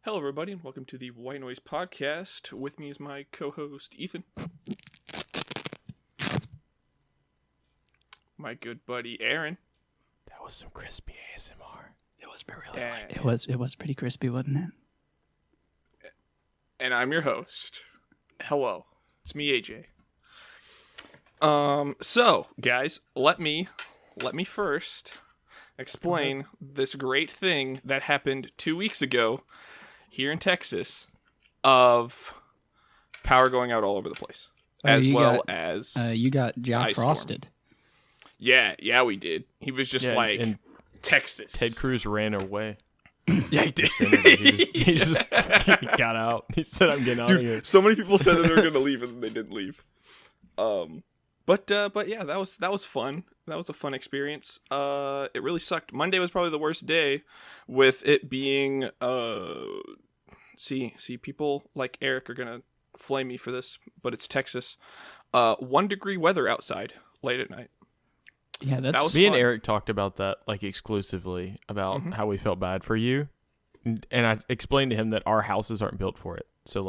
Hello, everybody, and welcome to the White Noise Podcast. With me is my co-host, Ethan. My good buddy, Aaron. That was some crispy ASMR. It was really It was pretty crispy, wasn't it? And I'm your host. Hello. It's me, AJ. So, guys, let me first explain this great thing that happened 2 weeks ago here in Texas of power going out all over the place, as well as you got Jack Frosted. Yeah, we did. He was just in Texas. Ted Cruz ran away. Yeah, he did. He just got out. He said, "I'm getting out of here." So many people said that they were going to leave, and they didn't leave. But yeah, that was fun. That was a fun experience. It really sucked. Monday was probably the worst day, with it being see people like Eric are gonna flame me for this, but it's Texas. 1 degree weather outside late at night. Yeah, that was me fun. And Eric talked about that exclusively about how we felt bad for you, and I explained to him that our houses aren't built for it. So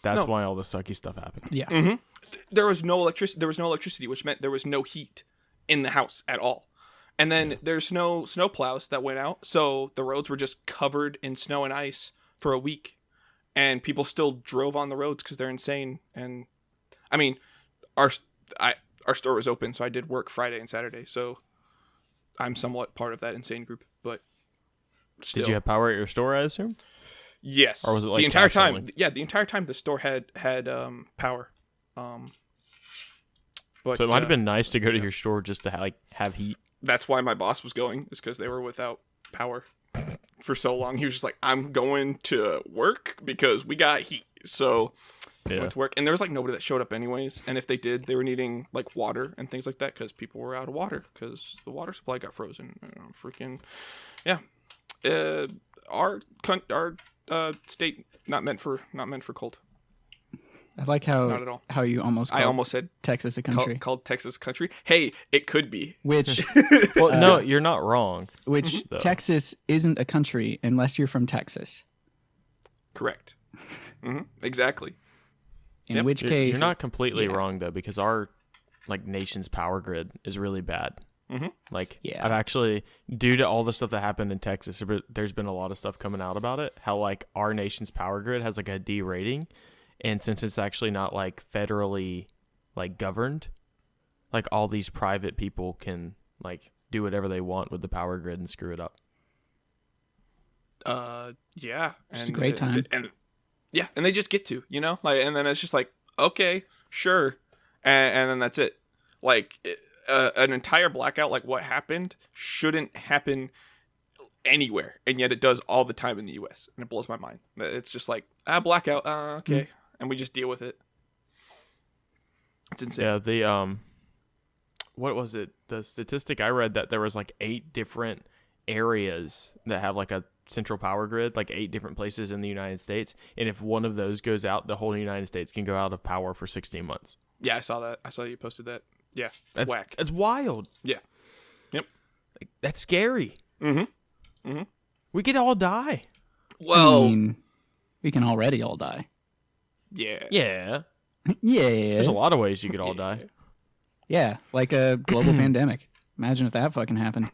that's why all the sucky stuff happened. Yeah. Mm-hmm. There was no electricity, which meant there was no heat in the house at all. And then there's no snow plows that went out, so the roads were just covered in snow and ice for a week. And people still drove on the roads because they're insane. And I mean, our store was open, so I did work Friday and Saturday. So I'm somewhat part of that insane group. But still. Did you have power at your store, I assume? Yes. Or was it the entire time? Only? Yeah, the entire time the store had power. But so it might have been nice to go to your store just to have heat. That's why my boss was going, is because they were without power for so long. He was just like, I'm going to work because we got heat. So I went to work. And there was nobody that showed up anyways. And if they did, they were needing water and things like that because people were out of water because the water supply got frozen. Yeah. Our state not meant for cold. I like not at all. How you almost said Texas a country. Called Texas a country. Hey, it could be. Which well, no, you're not wrong. Which Texas isn't a country unless you're from Texas. Correct. Exactly. In which case you're not completely wrong though, because our nation's power grid is really bad. I've actually, due to all the stuff that happened in Texas, there's been a lot of stuff coming out about it. How our nation's power grid has a D rating. And since it's actually not federally governed, all these private people can do whatever they want with the power grid and screw it up. Yeah. It's a great time. And they just get to, and then it's just okay, sure. And then that's it. An entire blackout like what happened shouldn't happen anywhere. And yet it does all the time in the U.S. And it blows my mind. It's just blackout. Okay. And we just deal with it. It's insane. Yeah, the what was it? The statistic I read that there was 8 different areas that have a central power grid, 8 different places in the United States, and if one of those goes out, the whole United States can go out of power for 16 months. Yeah, I saw that. I saw you posted that. Yeah, that's whack. That's wild. Yeah. Yep. That's scary. Mm-hmm. We could all die. Well, I mean, we can already all die. Yeah. Yeah. Yeah. There's a lot of ways you could all die. Yeah, like a global pandemic. Imagine if that fucking happened.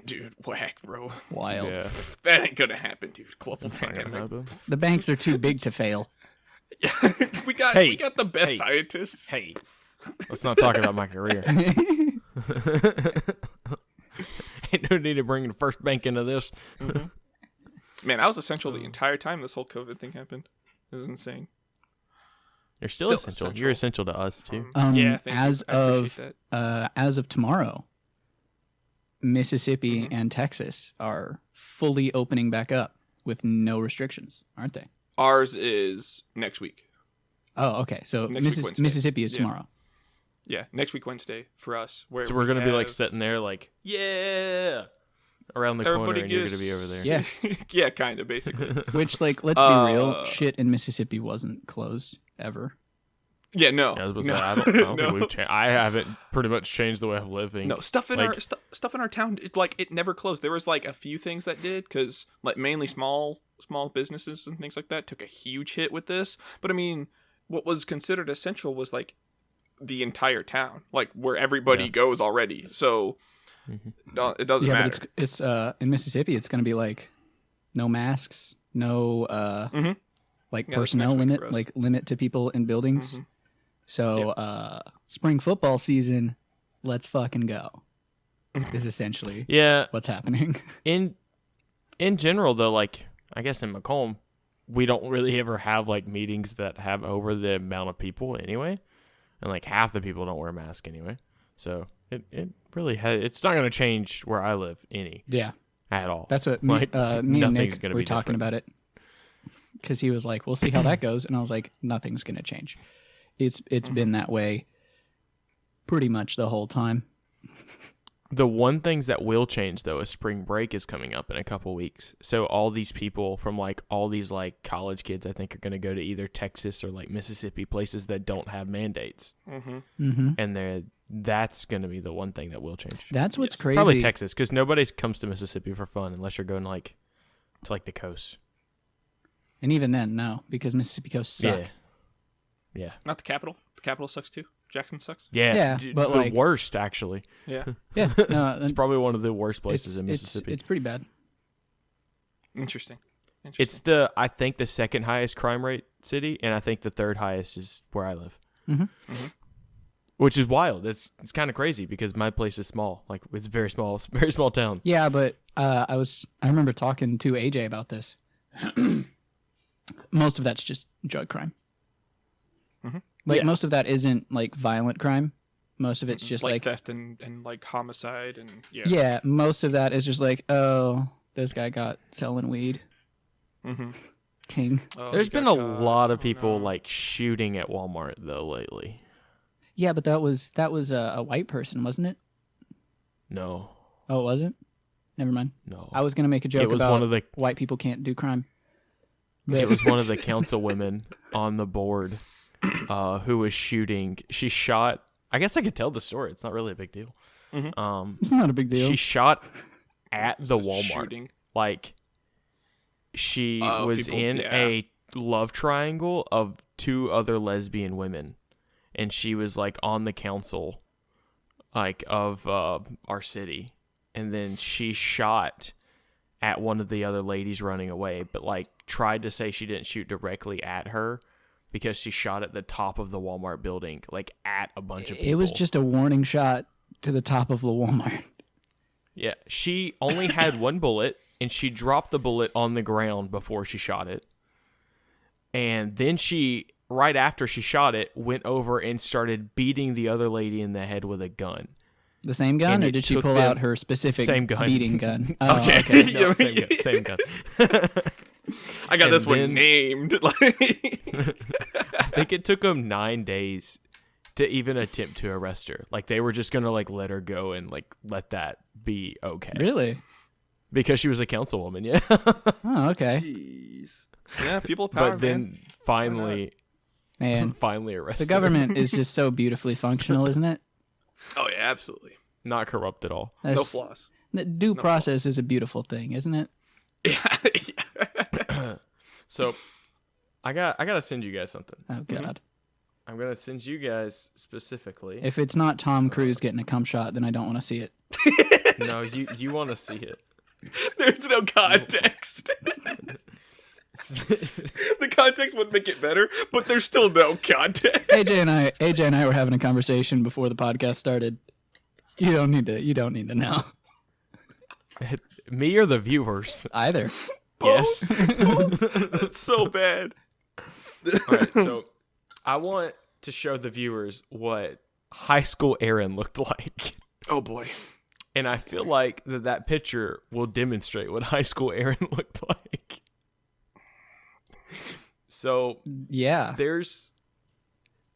Dude, whack, bro. Wild. Yeah. That ain't gonna happen, dude. Global pandemic. The banks are too big to fail. we got the best scientists. Hey, let's not talk about my career. Ain't no need to bring the first bank into this. Man, I was essential the entire time this whole COVID thing happened. This is insane. You're still essential. You're essential to us too. Yeah, as of tomorrow, Mississippi and Texas are fully opening back up with no restrictions, aren't they? Ours is next week. Oh, okay. So Mississippi is tomorrow. Yeah, next week Wednesday for us. So we're gonna be sitting there yeah, around the corner, and you're gonna be over there. Yeah, yeah, kind of basically. Which let's be real, shit in Mississippi wasn't closed ever. Yeah, no. I was about to no. say, I don't No. think we've changed. I haven't pretty much changed the way I'm living. No, stuff in Like- our stuff in our town, it never closed. There was like a few things that did, because like mainly small businesses and things like that took a huge hit with this. But I mean, what was considered essential was like the entire town, like where everybody goes already. So it doesn't matter. But it's in Mississippi, it's going to be like no masks, no like personnel next week for limit, us. like limit to people in buildings. So spring football season, let's fucking go. Is essentially Yeah, what's happening. in general though, like I guess in Macomb, we don't really ever have like meetings that have over the amount of people anyway, and like half the people don't wear a mask anyway. So it really it's not going to change where I live any Yeah, at all. that's what Like, me and nothing's Nick gonna were be talking different. about it. Because he was like, "We'll see how that goes," and I was like, "Nothing's going to change. It's been that way pretty much the whole time." The one things that will change though is spring break is coming up in a couple weeks. So all these people from like all these like college kids, I think, are going to go to either Texas or like Mississippi, places that don't have mandates, and that's going to be the one thing that will change. That's what's crazy. Probably Texas, because nobody comes to Mississippi for fun unless you're going like to like the coast. And even then, no, because Mississippi coast suck. Yeah. Not the capital. The capital sucks too. Jackson sucks. Yeah, but the like- worst actually. Yeah. Yeah, no, It's probably one of the worst places in Mississippi. It's pretty bad. Interesting. It's I think the second highest crime rate city, and I think the third highest is where I live. Which is wild. It's kind of crazy because my place is small. Like it's very small, very small town. Yeah, but I remember talking to AJ about this. Most of that's just drug crime. Like most of that isn't like violent crime. Most of it's just like like theft and like homicide and yeah. Most of that is just like, oh, this guy got selling weed. Ting. Oh, There's he been a got caught. lot of people no. like shooting at Walmart though lately. Yeah, but that was a white person, wasn't it? No, Oh, it wasn't. Never mind. no. I was gonna make a joke It was about one of the- white people can't do crime. It was one of the councilwomen on the board who was shooting. She shot. I guess I could tell the story. It's not really a big deal. It's not a big deal. She shot at the Walmart. Shooting. Like she Oh, was people- in yeah. a love triangle of two other lesbian women, and she was like on the council, like of our city, and then she shot at one of the other ladies running away, but like tried to say she didn't shoot directly at her because she shot at the top of the Walmart building, like at a bunch of people. It was just a warning shot to the top of the Walmart. Yeah, she only had one bullet, and she dropped the bullet on the ground before she shot it. And then she, right after she shot it, went over and started beating the other lady in the head with a gun. The same gun, And or it did she took pull them- out her specific Same gun. beating gun? Oh, Okay. okay. No, same gun. Same gun. I got And this one then- named. Like, I think it took them 9 days to even attempt to arrest her. Like they were just gonna like let her go and like let that be okay. Really? Because she was a councilwoman, yeah. Oh, okay. jeez. Yeah, people of power, But then finally Man, arrested. the government is just so beautifully functional, isn't it? Oh yeah, absolutely. Not corrupt at all. No That's- flaws. The due process is a beautiful thing, isn't it? Yeah. So I gotta send you guys something. Oh God! I'm gonna send you guys specifically. If it's not Tom Cruise getting a cum shot, then I don't want to see it. No, you want to see it. There's no context. The context would make it better, but there's still no context. AJ and I were having a conversation before the podcast started. You don't need to know Me or the viewers? either. Yes. That's so bad. All right, so I want to show the viewers what high school Aaron looked like. Oh boy. And I feel like that picture will demonstrate what high school Aaron looked like. So Yeah. there's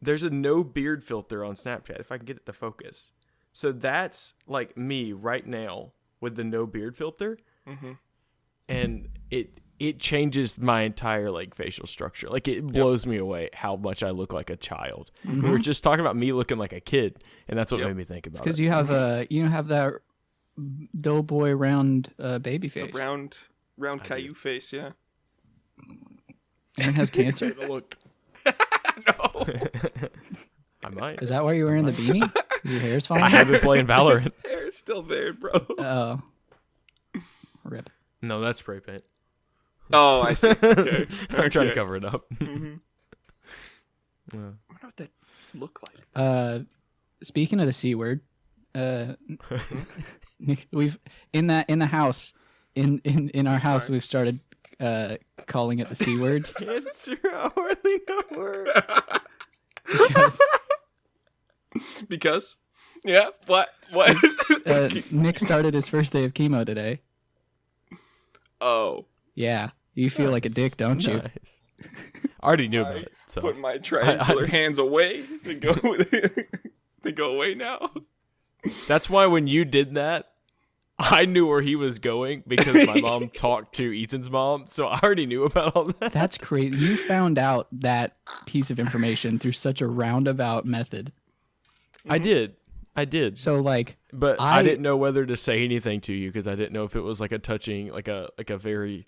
a no beard filter on Snapchat, if I can get it to focus. So that's like me right now with the no beard filter. Mm-hmm. And it changes my entire like facial structure. Like it blows me away how much I look like a child. We were just talking about me looking like a kid, and that's what made me think about it. Because you have that doughboy round baby face. The round Caillou face, yeah. Aaron has cancer. Look, No. I might. Is that why you're wearing the beanie? Is your hair's falling I out? have been playing Valorant. His hair's still there, bro. Oh. Rip. No, that's spray paint. Oh, I see. Okay. I'm trying to cover it up. Mm-hmm. I wonder what that look like. Speaking of the C word, we've in the house in our house we've started calling it the C word. Cancer, hourly number. Because? Yeah. What? Nick started his first day of chemo today. Oh. Yeah. You feel like a dick, don't you? Nice. I already knew about it. So Put my triangular hands away. They go away now. that's why when you did that, I knew where he was going because my mom talked to Ethan's mom, so I already knew about all that. That's crazy. You found out that piece of information through such a roundabout method. I did. So like, But I didn't know whether to say anything to you because I didn't know if it was like a touching, like a very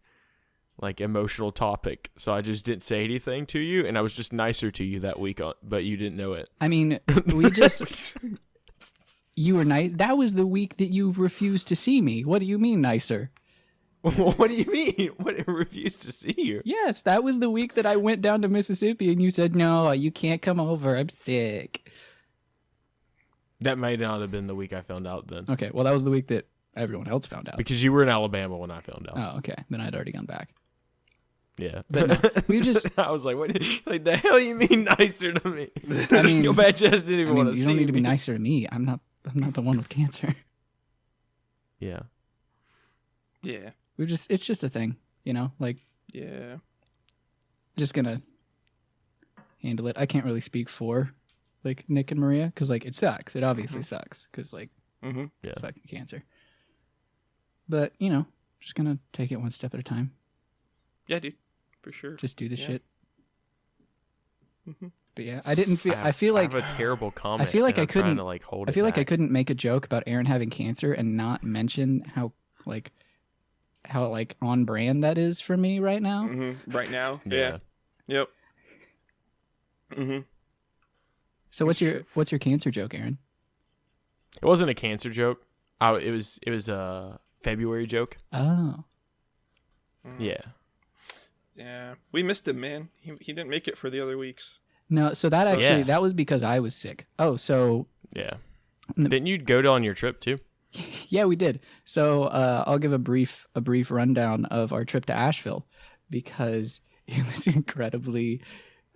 like emotional topic. So I just didn't say anything to you, and I was just nicer to you that week, but you didn't know it. I mean, we just you were nice. That was the week that you refused to see me. What do you mean nicer? What do you mean? What, I refused to see you? Yes, that was the week that I went down to Mississippi and you said, "No, you can't come over. I'm sick." That might not have been the week I found out then. Okay, well, that was the week that everyone else found out. Because you were in Alabama when I found out. Oh, okay. Then I'd already gone back. Yeah. But no, we just, I was like, what? Like, the hell you mean nicer to me? I mean, Your bad chest didn't even want to see you don't need to be me. nicer to me. I'm not the one with cancer. Yeah. Yeah. It's just a thing, like, Yeah. just gonna handle it. I can't really speak for like Nick and Maria because like it sucks. It obviously sucks because like Mm-hmm. it's fucking cancer. But just gonna take it one step at a time. Yeah, dude. For sure. Just do the Yeah. shit. Mm-hmm. But yeah, I didn't feel. I feel like I have a terrible comment. I feel like and I I'm trying couldn't. to, like, hold I feel it like I back. couldn't make a joke about Aaron having cancer and not mention how on brand that is for me right now. Mm-hmm. Right now. Yeah. Yep. Mm-hmm. So what's your cancer joke, Aaron? It wasn't a cancer joke. It was a February joke. Oh, Yeah. Yeah. We missed him, man. He didn't make it for the other weeks. no. So that that was because I was sick. Oh, so Yeah. Didn't you go on your trip too? yeah, we did. So I'll give a brief rundown of our trip to Asheville because it was incredibly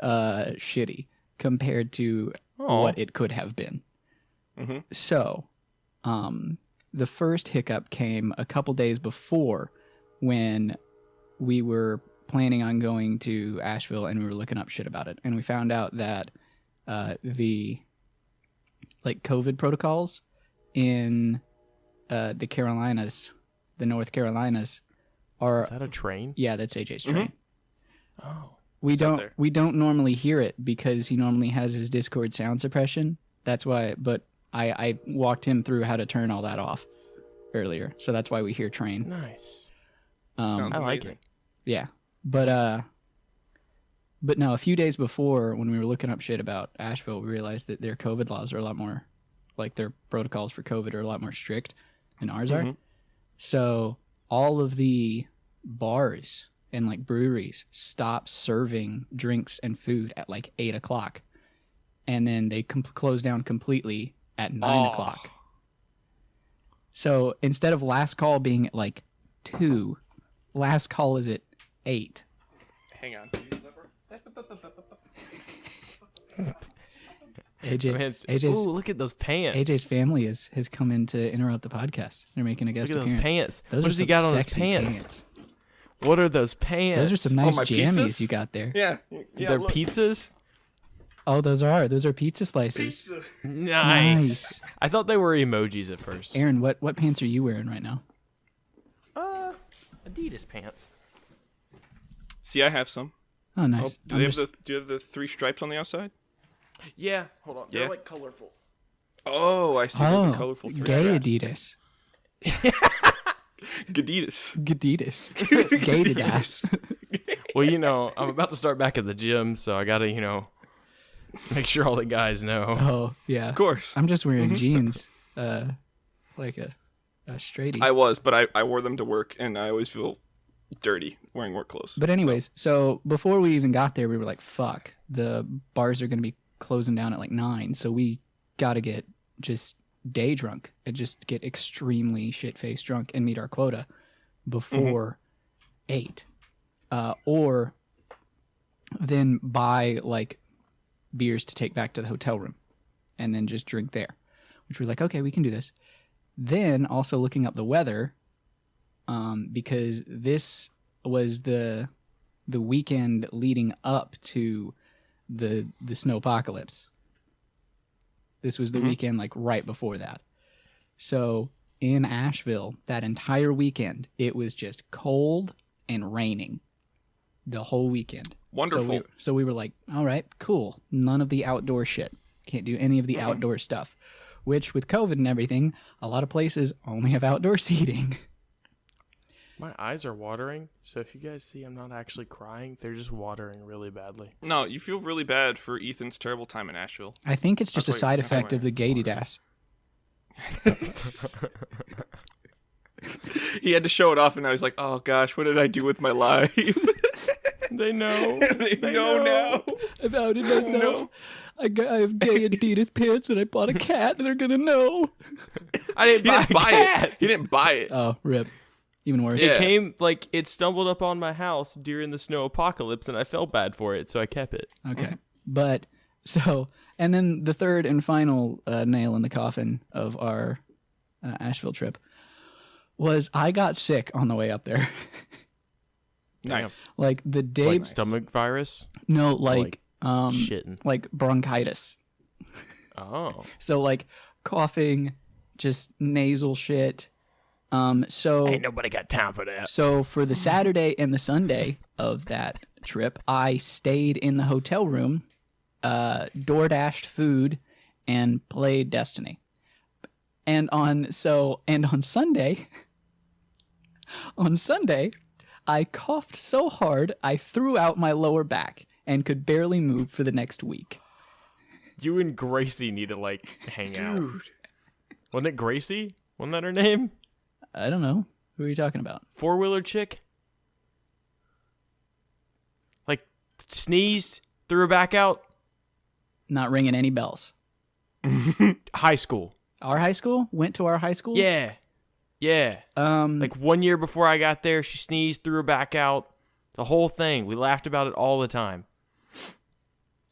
shitty compared to what it could have been. Mm-hmm. So, the first hiccup came a couple days before when we were planning on going to Asheville and we were looking up shit about it. And we found out that the COVID protocols in the Carolinas, the North Carolinas, are... Is that a train? Yeah, that's AJ's train. Oh. We there. don't normally hear it because he normally has his Discord sound suppression. That's why, but I walked him through how to turn all that off earlier. So that's why we hear train. Nice. Sounds I like amazing. it. Yeah. But no, a few days before when we were looking up shit about Asheville, we realized that their COVID laws are a lot more, like their protocols for COVID are a lot more strict than ours are. So all of the bars and like breweries stop serving drinks and food at like 8 o'clock. And then they close down completely at 9 o'clock. So instead of last call being at like 2, last call is at 8. Hang on. AJ's Ooh, look at those pants. AJ's family has come in to interrupt the podcast. They're making a guest Look at those appearance. pants. What does he got on his pants? What are those pants? Those are some nice my jammies pizzas? you got there. Yeah. They're look. pizzas? Oh, those are pizza slices. Pizza. Nice. I thought they were emojis at first. Aaron, what pants are you wearing right now? Adidas pants. See, I have some. Oh, nice. Do you have the 3 stripes on the outside? Yeah. Hold on. Yeah. They're like colorful. Oh, I see. The colorful 3 gay stripes. Adidas. Gadidas. Gadidas. Gated ass. Well, I'm about to start back at the gym, so I gotta, make sure all the guys know. Oh, yeah. Of course. I'm just wearing jeans, like a straightie. I was, but I wore them to work, and I always feel dirty wearing work clothes. But anyways, so before we even got there, we were like, fuck, the bars are going to be closing down at like 9, so we got to get just day drunk and just get extremely shit-faced drunk and meet our quota before 8. Or then buy like beers to take back to the hotel room and then just drink there, which we're like, okay, we can do this. Then also looking up the weather, because this was the weekend leading up to the snowpocalypse. This was the weekend like right before that. So in Asheville, that entire weekend, it was just cold and raining the whole weekend. Wonderful. So we were like, all right, cool. None of the outdoor shit. Can't do any of the outdoor stuff. Which, with COVID and everything, a lot of places only have outdoor seating. My eyes are watering, so if you guys see I'm not actually crying, they're just watering really badly. No, you feel really bad for Ethan's terrible time in Asheville. I think it's just a side effect of the gated ass. He had to show it off, and I was like, oh gosh, what did I do with my life? They know. They know now. I've outed myself. No. I have gay Adidas pants, and I bought a cat, and they're going to know. I didn't buy it. He didn't buy it. Oh, rip. Even worse. Yeah. It came, it stumbled up on my house during the snow apocalypse, and I felt bad for it, so I kept it. Okay. But, so, and then the third and final nail in the coffin of our Asheville trip was I got sick on the way up there. Nice. Like the day... Stomach virus? No, shitting. like bronchitis. Oh. So like coughing, just nasal shit. So Ain't nobody got time for that. So for the Saturday and the Sunday of that trip, I stayed in the hotel room, door-dashed food, and played Destiny. And on Sunday, I coughed so hard I threw out my lower back and could barely move for the next week. You and Gracie need to hang out. Dude. Wasn't it Gracie? Wasn't that her name? I don't know. Who are you talking about? 4-wheeler chick? Sneezed, threw her back out? Not ringing any bells. High school. Our high school? Went to our high school? Yeah. 1 year before I got there, she sneezed, threw her back out. The whole thing. We laughed about it all the time.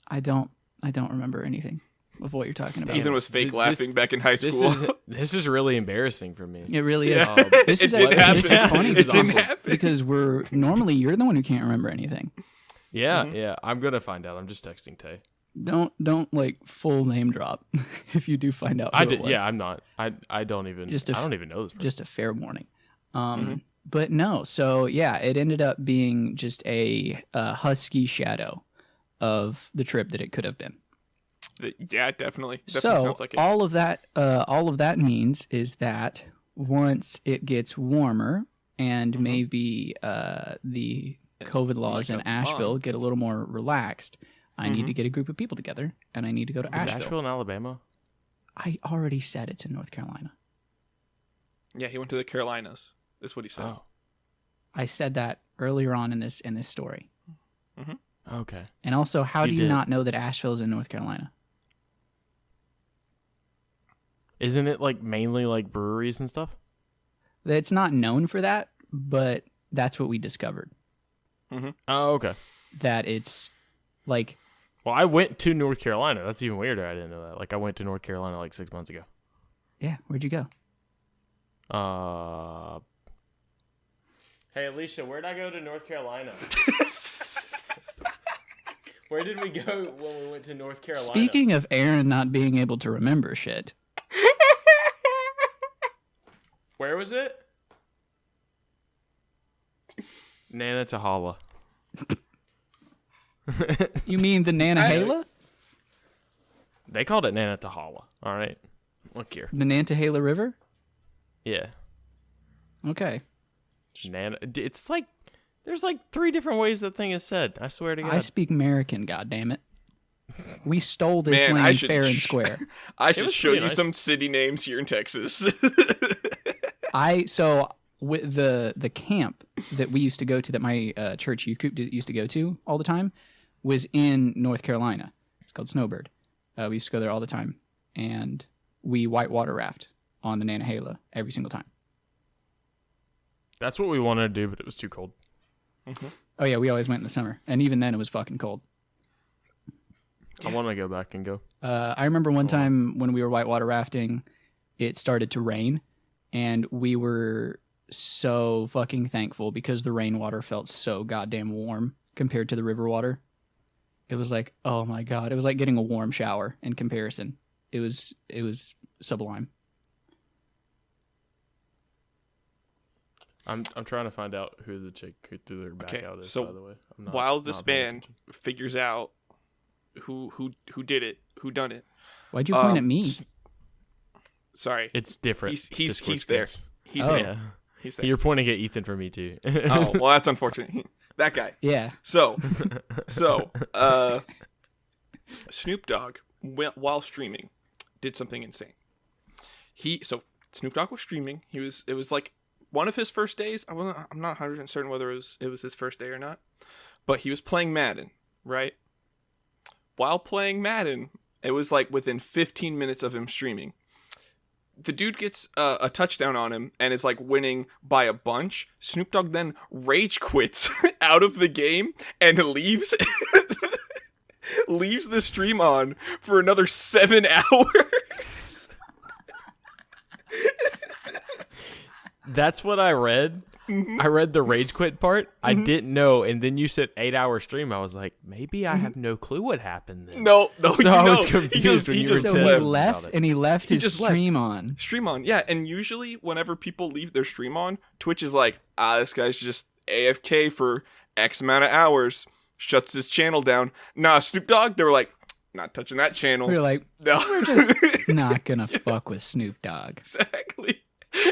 I don't remember anything of what you're talking about. Ethan was fake laughing back in high school. This is really embarrassing for me. It really is. Yeah. This is didn't happen. This is funny. It didn't happen. Because normally you're the one who can't remember anything. Yeah, I'm gonna find out. I'm just texting Tay. Don't full name drop if you do find out. Who it was. Yeah, I'm not. I don't even. I don't even know this person. Just a fair warning. But no. So yeah, it ended up being just a husky shadow of the trip that it could have been. Yeah, definitely. So sounds like it. all of that means is that once it gets warmer and maybe the COVID laws in Asheville get a little more relaxed, I need to get a group of people together, and I need to go to Is Asheville. Asheville in Alabama? I already said it's in North Carolina. Yeah, he went to the Carolinas. That's what he said. Oh, I said that earlier on in this story. okay. And also, how You do you did. not know that Asheville is in North Carolina? Isn't it mainly breweries and stuff? It's not known for that, but that's what we discovered. Oh, okay. That it's Well, I went to North Carolina. That's even weirder. I didn't know that. I went to North Carolina 6 months ago. yeah. Where'd you go? Hey, Alicia, where'd I go to North Carolina? Where did we go when we went to North Carolina? Speaking of Aaron not being able to remember shit, Where was it? Nah, that's a holla. You mean the Nantahala? They called it Nantahala. All right. Look here. The Nantahala River? Yeah. Okay. It's like there's like 3 different ways that thing is said. I swear to God. I speak American, goddammit. We stole this Man, land fair and square. I should show you nice. some city names here in Texas. With the camp that we used to go to, that my church youth group used to go to all the time, was in North Carolina. It's called Snowbird. We used to go there all the time, and we whitewater raft on the Nantahala every single time. That's what we wanted to do, but it was too cold. Mm-hmm. Oh yeah, we always went in the summer, and even then it was fucking cold. I want to go back and go. I remember one time when we were whitewater rafting, it started to rain, and we were so fucking thankful because the rainwater felt so goddamn warm compared to the river water. It was like, oh my God, it was like getting a warm shower in comparison. It was sublime. I'm trying to find out who the chick who threw their back out is. So by the way, while this man figures out who did it, who done it. Why'd you point at me? Sorry, it's different. He's there. He's Oh. there. Yeah. He's there. You're pointing at Ethan for me too. Oh well, that's unfortunate. That guy. Yeah. So, Snoop Dogg, while streaming, did something insane. Snoop Dogg was streaming. It was like one of his first days. I'm not 100% certain whether it was his first day or not, but he was playing Madden, right? While playing Madden, it was like within 15 minutes of him streaming, the dude gets a touchdown on him and is like winning by a bunch. Snoop Dogg then rage quits out of the game and leaves the stream on for another 7 hours. That's what I read. Mm-hmm. I read the rage quit part. I didn't know, and then you said 8-hour stream. I was like, maybe I have no clue what happened then. No, So I was confused when he you were just So telling he me left. left, about it. and he left his just left. stream on. Stream on, yeah. And usually whenever people leave their stream on, Twitch is like, this guy's just AFK for X amount of hours, shuts his channel down. Nah, Snoop Dogg, they were like, not touching that channel. We were like, No. we're just not gonna fuck with Snoop Dogg.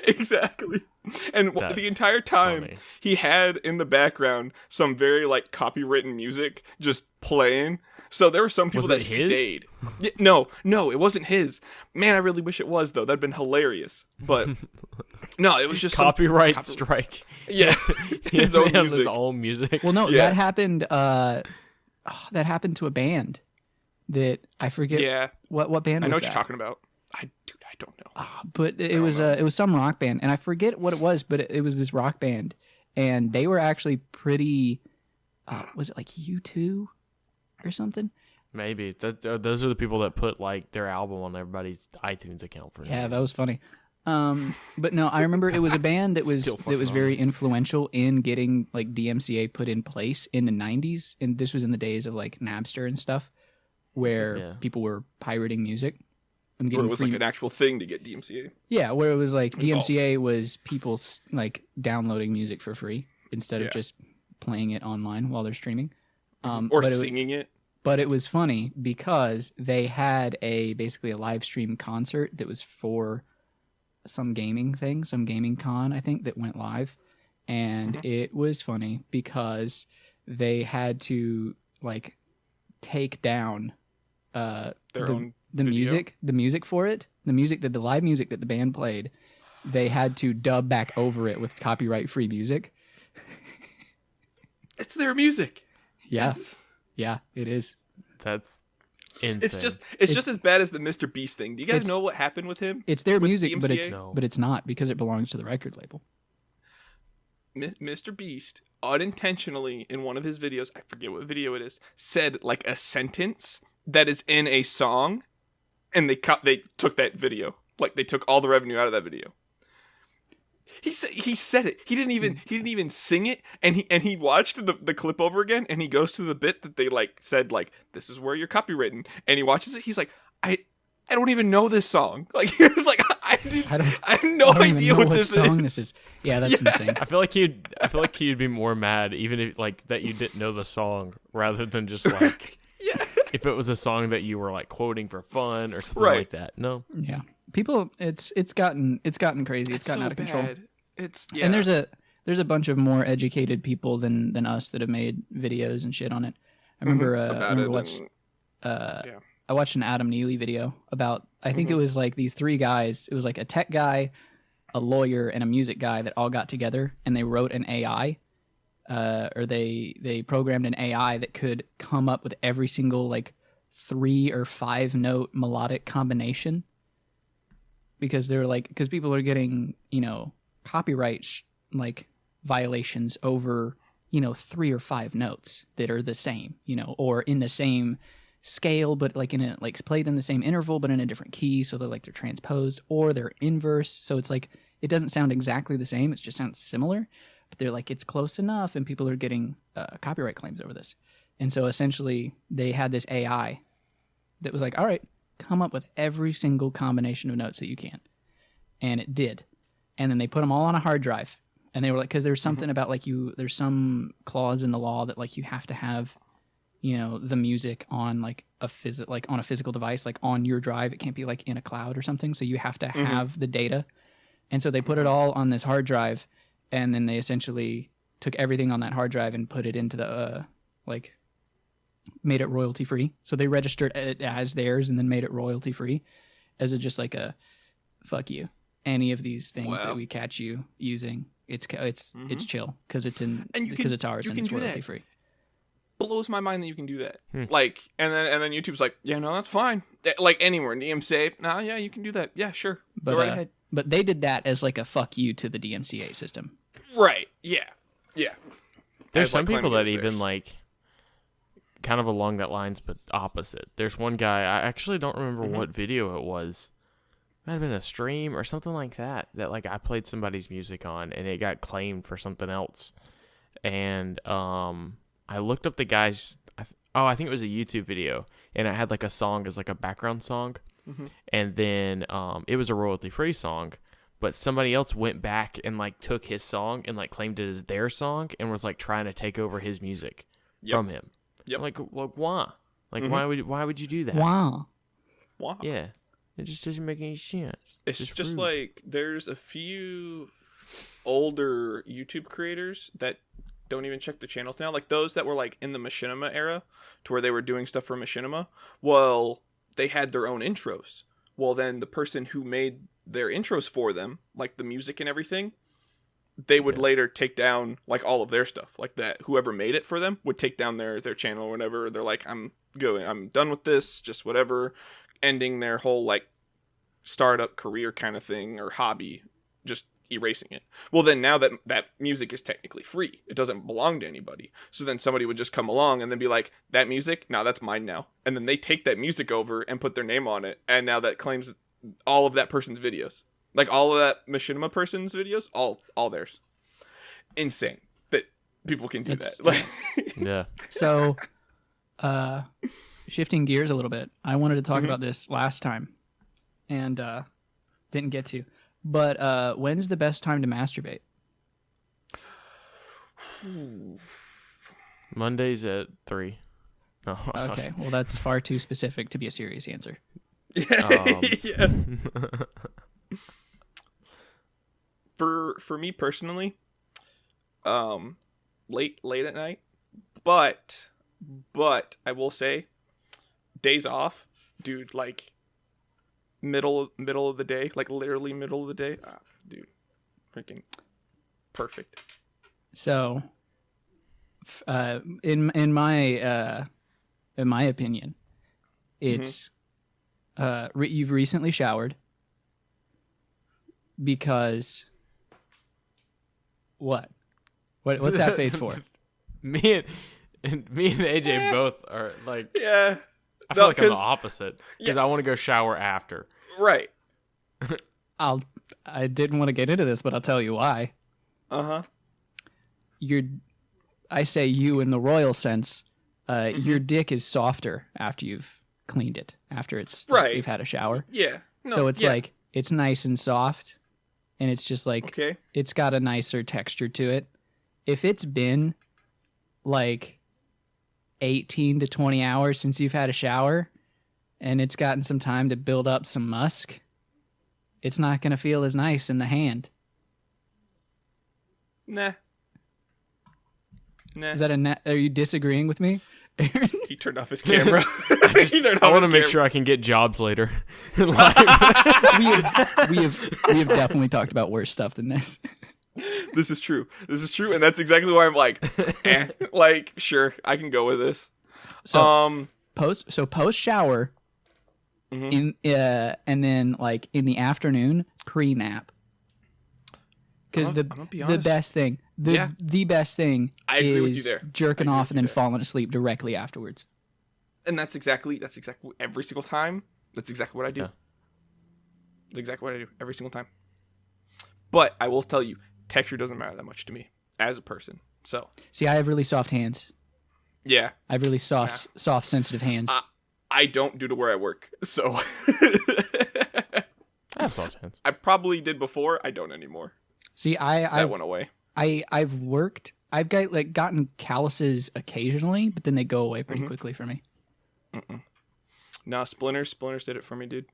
Exactly. And That's the entire time, funny. he had in the background some very like copywritten music just playing. So there were some people Was that it his? stayed. Yeah, no, it wasn't his. Man, I really wish it was though. That'd been hilarious. But no, it was just some Copyright strike. Yeah, his own music. His own music. Well, no, Yeah. that happened. That happened to a band that I forget. Yeah, What band? I know was what you're that? talking about. I don't know. But it was some rock band, and I forget what it was, but it was this rock band, and they were actually pretty. Was it like U2 or something? Maybe those are the people that put like their album on everybody's iTunes account for. Yeah, that was funny. But no, I remember it was a band that was Still fucking very influential in getting like DMCA put in place in the 90s, and this was in the days of like Napster and stuff, where people were pirating music and Where getting it was free. like an actual thing to get DMCA. Yeah, where it was like Involved. DMCA was people like downloading music for free instead of Yeah. just playing it online while they're streaming. Or but singing it. But it was funny because they had basically a live stream concert that was for some gaming thing, some gaming con, I think, that went live. And it was funny because they had to like take down Their own the video? music for it, the live music that the band played. They had to dub back over it with copyright free music. It's their music. Yeah. It's- Yeah, it is. That's insane. It's just as bad as the Mr. Beast thing. Do you guys It's- know what happened with him? It's their With music, but it's DMCA? No. but it's not because it belongs to the record label. Mr. Beast unintentionally in one of his videos, I forget what video it is, said like a sentence that is in a song, and they took that video. Like they took all the revenue out of that video. He said it. He didn't even sing it, and he watched the clip over again, and he goes to the bit that they like said like, this is where you're copywritten, and he watches it. He's like, I don't even know this song. Like he was like, I I have no I don't idea even know what this song is. this is. Yeah, that's insane. I feel like you'd be more mad even if like that you didn't know the song rather than just like if it was a song that you were like quoting for fun or something like that. No. Yeah. People, it's gotten crazy. It's gotten so out of control. bad. It's And there's a bunch of more educated people than us that have made videos and shit on it. I remember I watched an Adam Neely video about, I think it was like these three guys. It was like a tech guy, a lawyer, and a music guy that all got together and they wrote an AI, or they programmed an AI that could come up with every single like 3 or 5 note melodic combination. Because because people are getting, copyright like violations over, 3 or 5 notes that are the same, or in the same scale, but like played in the same interval, but in a different key. So they're transposed or they're inverse. So it's like, it doesn't sound exactly the same. It just sounds similar, but they're like, it's close enough. And people are getting copyright claims over this. And so essentially they had this AI that was like, all right, come up with every single combination of notes that you can. And it did. And then they put them all on a hard drive. And they were like, because there's something about there's some clause in the law that like you have to have, the music on like on a physical device, like on your drive. It can't be like in a cloud or something. So you have to have the data. And so they put it all on this hard drive. And then they essentially took everything on that hard drive and put it into the, made it royalty free. So they registered it as theirs and then made it royalty free as just like a fuck you. Any of these things that we catch you using, it's chill because it's it's ours and it's royalty free. Blows my mind that you can do that. Like, and then YouTube's like, yeah, no, that's fine. Like anywhere, DMCA, nah, yeah, you can do that. Yeah, sure. Go right ahead. But they did that as like a fuck you to the DMCA system. Right. Yeah. Yeah. There's some people that even like kind of along that lines, but opposite. There's one guy, I actually don't remember what video it was. Might have been a stream or something like that like I played somebody's music on and it got claimed for something else. And I looked up the guy's, I think it was a YouTube video, and it had like a song as like a background song. And then it was a royalty free song, but somebody else went back and like took his song and like claimed it as their song and was like trying to take over his music from him. Like why? Like why would you do that? Wow. Yeah. It just doesn't make any sense. It's just like there's a few older YouTube creators that don't even check the channels now. Like those that were like in the Machinima era to where they were doing stuff for Machinima. Well, they had their own intros. Well, then the person who made their intros for them, like the music and everything, they would later take down like all of their stuff. Like that whoever made it for them would take down their channel or whatever. They're like, I'm done with this, just whatever. Ending their whole like startup career kind of thing or hobby, just erasing it. Well, then now that music is technically free, it doesn't belong to anybody. So then somebody would just come along and then be like, that music, no, that's mine now. And then they take that music over and put their name on it, and now that claims all of that person's videos, like all of that Machinima person's videos, all theirs. Insane that people can do that. Like, yeah. So, shifting gears a little bit, I wanted to talk about this last time and didn't get to. But when's the best time to masturbate? Mondays at 3. No. Okay, well that's far too specific to be a serious answer. Yeah. For me personally, late at night, but I will say, days off, dude, like middle of the day, like literally middle of the day, dude, freaking perfect. So, in my opinion, it's you've recently showered because what's that face for? Me and AJ both are like, yeah. I feel like I'm the opposite because I want to go shower after. Right. I didn't want to get into this, but I'll tell you why. I say you in the royal sense. Your dick is softer after you've cleaned it, after it's right. you've had a shower. Yeah. No, so it's like it's nice and soft, and it's just like Okay. it's got a nicer texture to it. If it's been like 18 to 20 hours since you've had a shower and it's gotten some time to build up some musk, it's not going to feel as nice in the hand. Nah. Is that are you disagreeing with me? He turned off his camera. I want to make sure I can get jobs later. we have definitely talked about worse stuff than this. This is true, and that's exactly why I'm like, like, sure, I can go with this. So post shower, and then like in the afternoon pre nap, because the best thing, the best thing I agree with you is there. jerking off and then falling asleep directly afterwards. And that's exactly every single time. That's exactly what I do. Yeah. That's exactly what I do every single time. But I will tell you, texture doesn't matter that much to me as a person. So see, I have really soft hands. yeah, I have really soft, sensitive hands. I don't due to where I work. So I have soft hands. I probably did before. I don't anymore. See, That went away. I've worked. I've gotten calluses occasionally, but then they go away pretty quickly for me. No, Splinters did it for me, dude.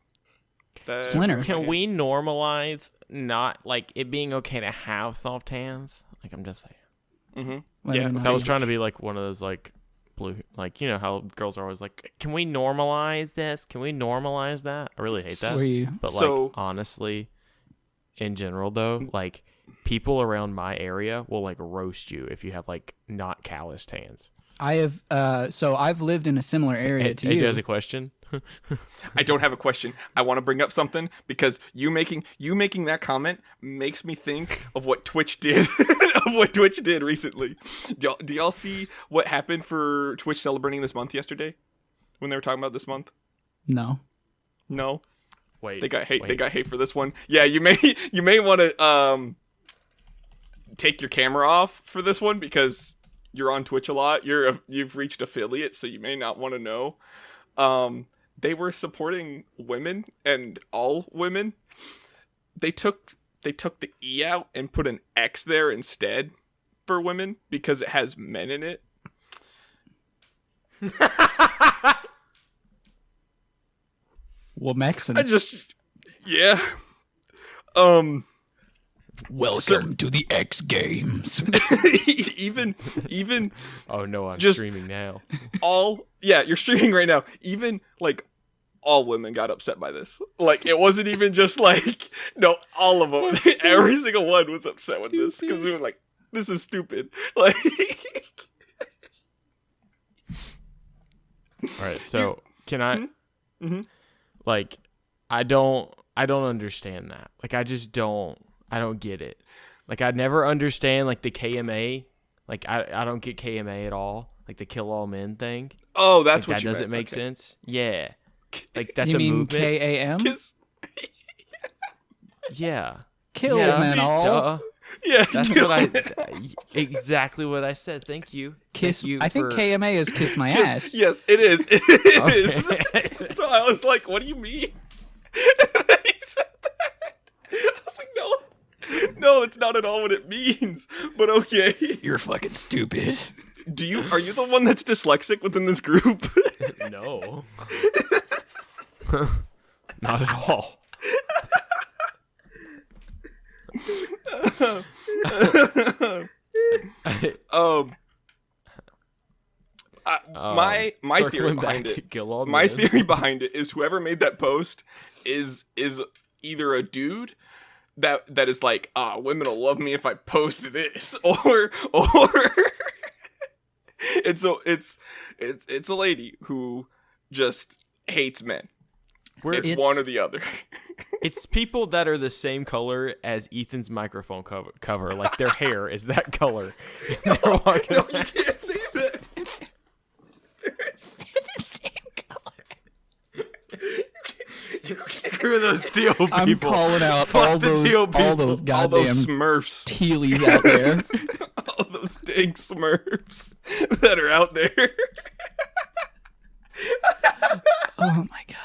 Splinter. Can we normalize not like it being okay to have soft hands? Like I'm just saying. Yeah, I was trying to be like one of those like blue, like you know how girls are always like, can we normalize this? Can we normalize that? I really hate that. But like honestly, in general though, like people around my area will like roast you if you have like not calloused hands. I have so I've lived in a similar area to you. AJ has a question. I don't have a question. I want to bring up something because you making that comment makes me think of what Twitch did recently. Do y'all see what happened for Twitch celebrating this month yesterday when they were talking about this month? No. Wait. They got hate. They got hate for this one. Yeah, you may want to take your camera off for this one because you're on Twitch a lot. You've reached affiliate, so you may not want to know. They were supporting women and all women. They took the E out and put an X there instead for women because it has men in it. Well, Mexican. Yeah. Welcome to the X Games. even oh no, I'm just streaming now. You're streaming right now. Even like all women got upset by this. Like it wasn't even just like no, all of them. Every single one was upset with this because they were like, "This is stupid." Like, all right. So can I? Like, I don't understand that. Like, I don't get it. Like, I never understand, like, the KMA. Like, I don't get KMA at all. Like, the Kill All Men thing. Oh, that's like, what you meant. That doesn't make sense. Yeah. Like, that's you a mean movement. KAM? Yeah. Kill men all. Duh. Yeah. That's exactly what I said. Thank you. Kiss. Thank you I think KMA is kiss my ass. Yes, it is. It is. Okay. So I was like, what do you mean? And then he said that. I was like, no, it's not at all what it means. But okay. You're fucking stupid. Are you the one that's dyslexic within this group? No. Not at all. My theory behind it. My theory behind it is whoever made that post is either a dude that is like, women will love me if I post this, or it's a lady who just hates men. It's one or the other. It's people that are the same color as Ethan's microphone cover. Like their hair is that color. No, you can't say that. They're the same color. Screw those deal people. I'm calling out all those goddamn Smurfs, tealies out there. all those dang Smurfs that are out there. Oh my god.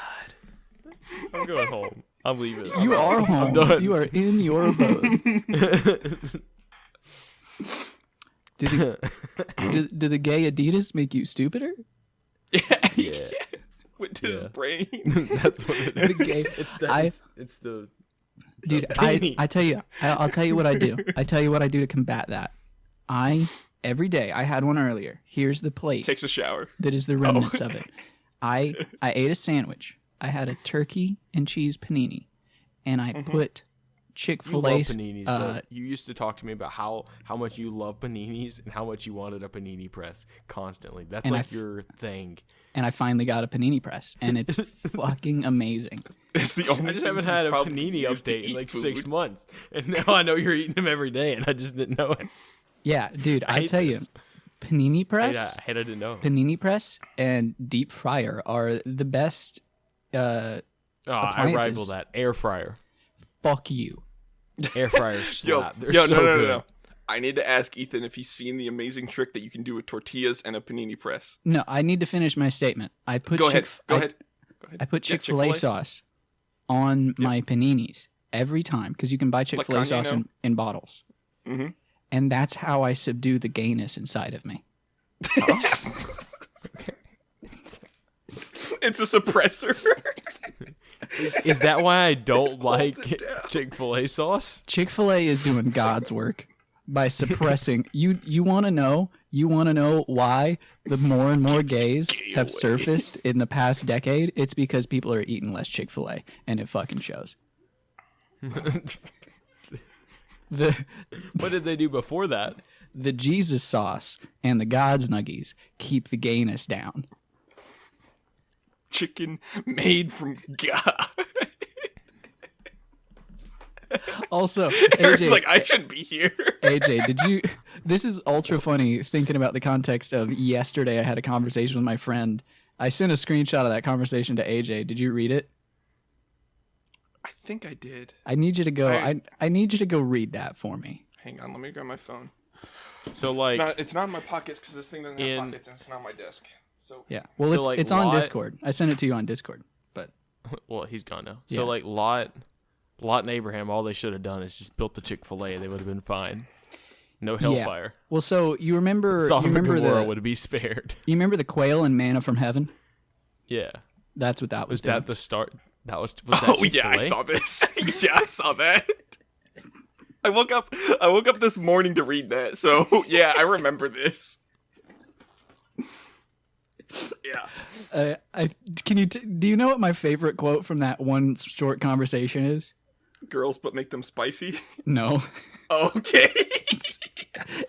I'm going home. I'm leaving. You are home. done. You are in your abode. Do the gay Adidas make you stupider? Yeah. With his brain. That's what it is. The gay, It's the dude. I tell you, I'll tell you what I do. I tell you what I do to combat that. Every day. I had one earlier. Here's the plate. Takes a shower. That is the remnants of it. I ate a sandwich. I had a turkey and cheese panini, and I put Chick-fil-A. You love paninis, bro. You used to talk to me about how much you love paninis and how much you wanted a panini press constantly. That's And like your thing. And I finally got a panini press, and it's fucking amazing. It's the only. I just haven't had a panini update in like 6 months, and now I know you're eating them every day, and I just didn't know it. Yeah, dude, I tell you, panini press, I didn't know. panini press, and deep fryer are the best. I rival that. Air fryer. Fuck you. Air fryers slap. They're yo, so good. no. I need to ask Ethan if he's seen the amazing trick that you can do with tortillas and a panini press. No, I need to finish my statement. I put Go ahead. I put Chick-fil-A sauce on my paninis every time because you can buy Chick-fil-A sauce in bottles. Mm-hmm. And that's how I subdue the gayness inside of me. It's a suppressor. Is that why I don't like Chick-fil-A sauce? Chick-fil-A is doing God's work by suppressing. You want to know why the more and more gays have surfaced in the past decade? It's because people are eating less Chick-fil-A, and it fucking shows. What did they do before that? The Jesus sauce and the God's nuggies keep the gayness down. Chicken made from God. Also, Eric's AJ, like, I shouldn't be here. AJ, this is ultra funny thinking about the context of yesterday I had a conversation with my friend. I sent a screenshot of that conversation to AJ. Did you read it? I think I did. I need you to go. I need you to go read that for me. Hang on, let me grab my phone. So like, it's not in my pockets because this thing doesn't have pockets and it's not on my desk. So yeah, well, so it's on Discord. I sent it to you on Discord, but well, he's gone now. Yeah. So like Lot and Abraham, all they should have done is just built the Chick-fil-A. They would have been fine. No hellfire. Yeah. Well, so you remember Sodom and Gomorrah would be spared. You remember the quail and manna from heaven? Yeah. That's what that was. Was doing. that the start? Was that oh Chick-fil-A? yeah, I saw this. Yeah, I saw that. I woke up this morning to read that. So yeah, I remember this. Yeah. Do you know what my favorite quote from that one short conversation is? Girls, but make them spicy. No. Okay.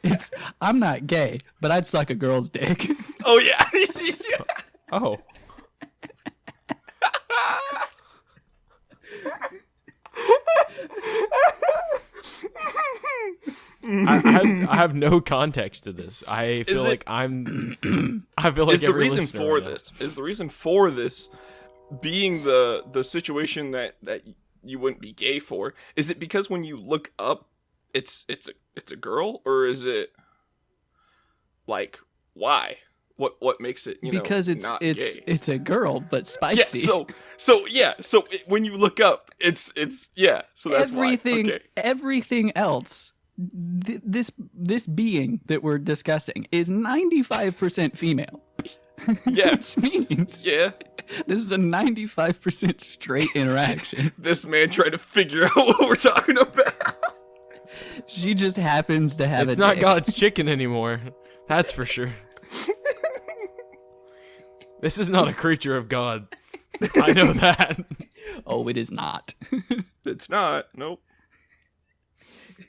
It's I'm not gay, but I'd suck a girl's dick. Oh yeah. Oh. I have no context to this. I feel like I feel like is the every reason listener for knows. this is the reason for this being the situation that you wouldn't be gay for? Is it because when you look up it's a girl, or is it like why? What makes it because not gay? it's a girl but spicy. Yeah, so when you look up it's so that's everything why. Okay. everything else this being that we're discussing is 95% female. Yeah. Which means this is a 95% straight interaction. This man tried to figure out what we're talking about. She just happens to have It's a not dick. God's chicken anymore. That's for sure. This is not a creature of God. I know that. Oh, it is not. It's not. Nope.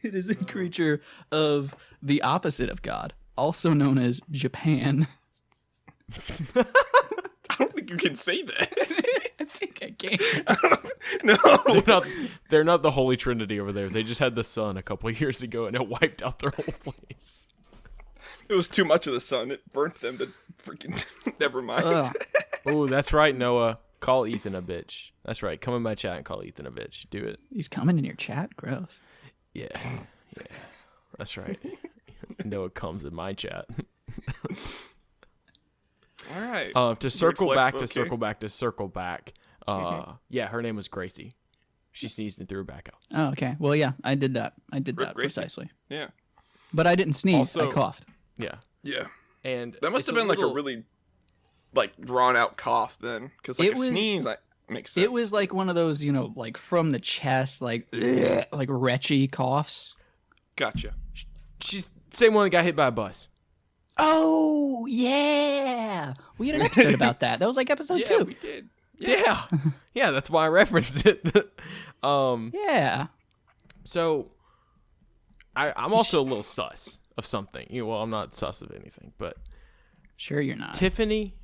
It is a creature of the opposite of God, also known as Japan. I don't think you can say that. I think I can. No. They're not the Holy Trinity over there. They just had the sun a couple of years ago and it wiped out their whole place. It was too much of the sun. It burnt them to freaking... Never mind. Oh, that's right, Noah. Call Ethan a bitch. That's right. Come in my chat and call Ethan a bitch. Do it. He's coming in your chat? Gross. Yeah. That's right. Noah comes in my chat. All right. To circle flex, back, but to okay. circle back, to circle back. Yeah, her name was Gracie. She sneezed and threw it back out. Oh, okay. Well, yeah, I did that. Gracie. Precisely. Yeah. But I didn't sneeze. Also, I coughed. Yeah. Yeah. And that must have been like a really like drawn out cough then, because like sneeze like makes sense. It was like one of those, like from the chest, like retchy coughs. Gotcha. She's the same one that got hit by a bus. Oh yeah, we had an episode about that. That was like episode 2. We did. Yeah. Yeah, that's why I referenced it. Yeah. So I'm also a little sus of something. Well, I'm not sus of anything, but sure you're not. Tiffany,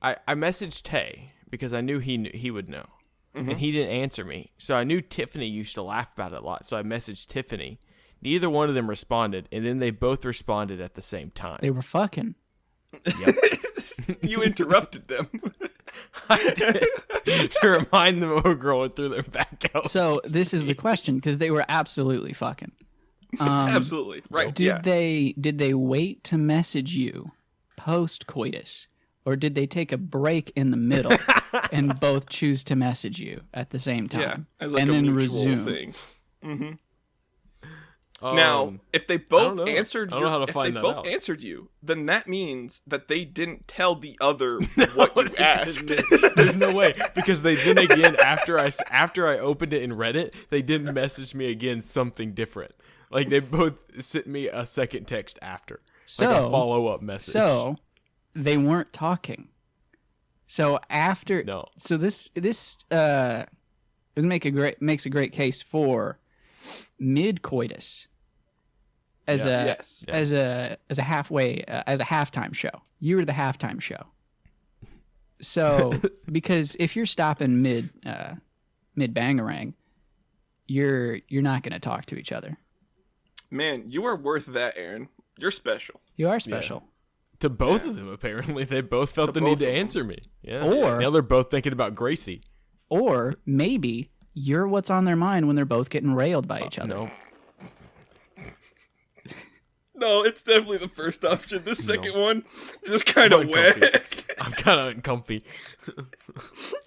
I messaged Tay because I knew he would know, and he didn't answer me. So I knew Tiffany used to laugh about it a lot. So I messaged Tiffany. Neither one of them responded, and then they both responded at the same time. They were fucking. Yep. You interrupted them. I did, to remind them of a girl and threw their back out. So this is the question, because they were absolutely fucking. Absolutely right. Did they wait to message you post coitus, or did they take a break in the middle and both choose to message you at the same time? Yeah, as like and a then mutual resume thing. Mm-hmm. Now, if they both answered answered you, then that means that they didn't tell the other what you asked. There's no way, because they then again after I opened it and read it, they didn't message me again something different. Like they both sent me a second text after, like a follow-up message. So they weren't talking. So after so this makes a great case for mid coitus as a halftime show. You were the halftime show. So because if you're stopping mid bangarang, you're not going to talk to each other. Man, you are worth that, Aaron. You're special. You are special. Yeah. To both of them, apparently. They both felt the need to answer me. Yeah. Or now they're both thinking about Gracie. Or maybe you're what's on their mind when they're both getting railed by each other. No, it's definitely the first option. This second one, just kind of whack. I'm kind of uncomfy.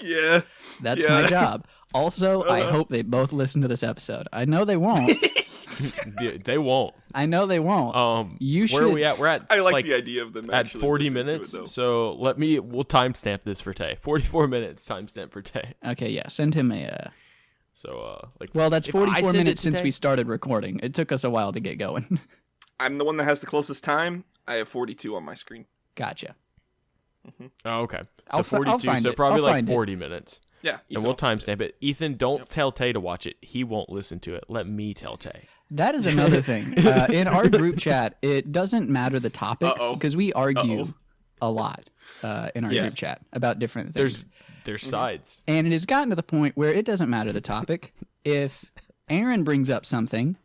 Yeah. That's my job. Also, I hope they both listen to this episode. I know they won't. Yeah, they won't. I know they won't. You should. Where are we at? We're at. I like the idea of them at 40 minutes. So we'll timestamp this for Tay. 44 minutes timestamp for Tay. Okay, yeah. Send him a. Well, that's 44 minutes since we started recording. It took us a while to get going. I'm the one that has the closest time. I have 42 on my screen. Gotcha. Mm-hmm. Oh, okay. So I'll 42. So probably like 40 minutes. Yeah. And we'll timestamp it. Ethan, don't tell Tay to watch it. He won't listen to it. Let me tell Tay. That is another thing. In our group chat, it doesn't matter the topic because we argue a lot in our group chat about different things. There's sides. And it has gotten to the point where it doesn't matter the topic. If Aaron brings up something,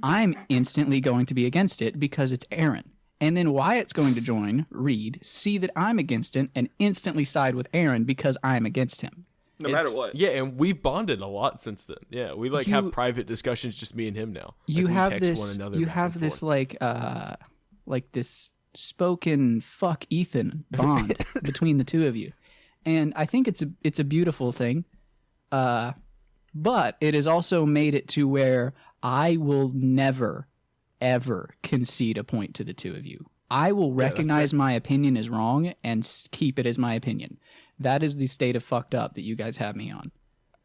I'm instantly going to be against it because it's Aaron. And then Wyatt's going to join, read, see that I'm against it, and instantly side with Aaron because I'm against him. No matter what. Yeah, and we've bonded a lot since then. Yeah, we have private discussions, just me and him now. You have this. You have this like this spoken fuck Ethan bond between the two of you, and I think it's a beautiful thing. But it has also made it to where I will never, ever concede a point to the two of you. I will recognize my opinion is wrong and keep it as my opinion. That is the state of fucked up that you guys have me on.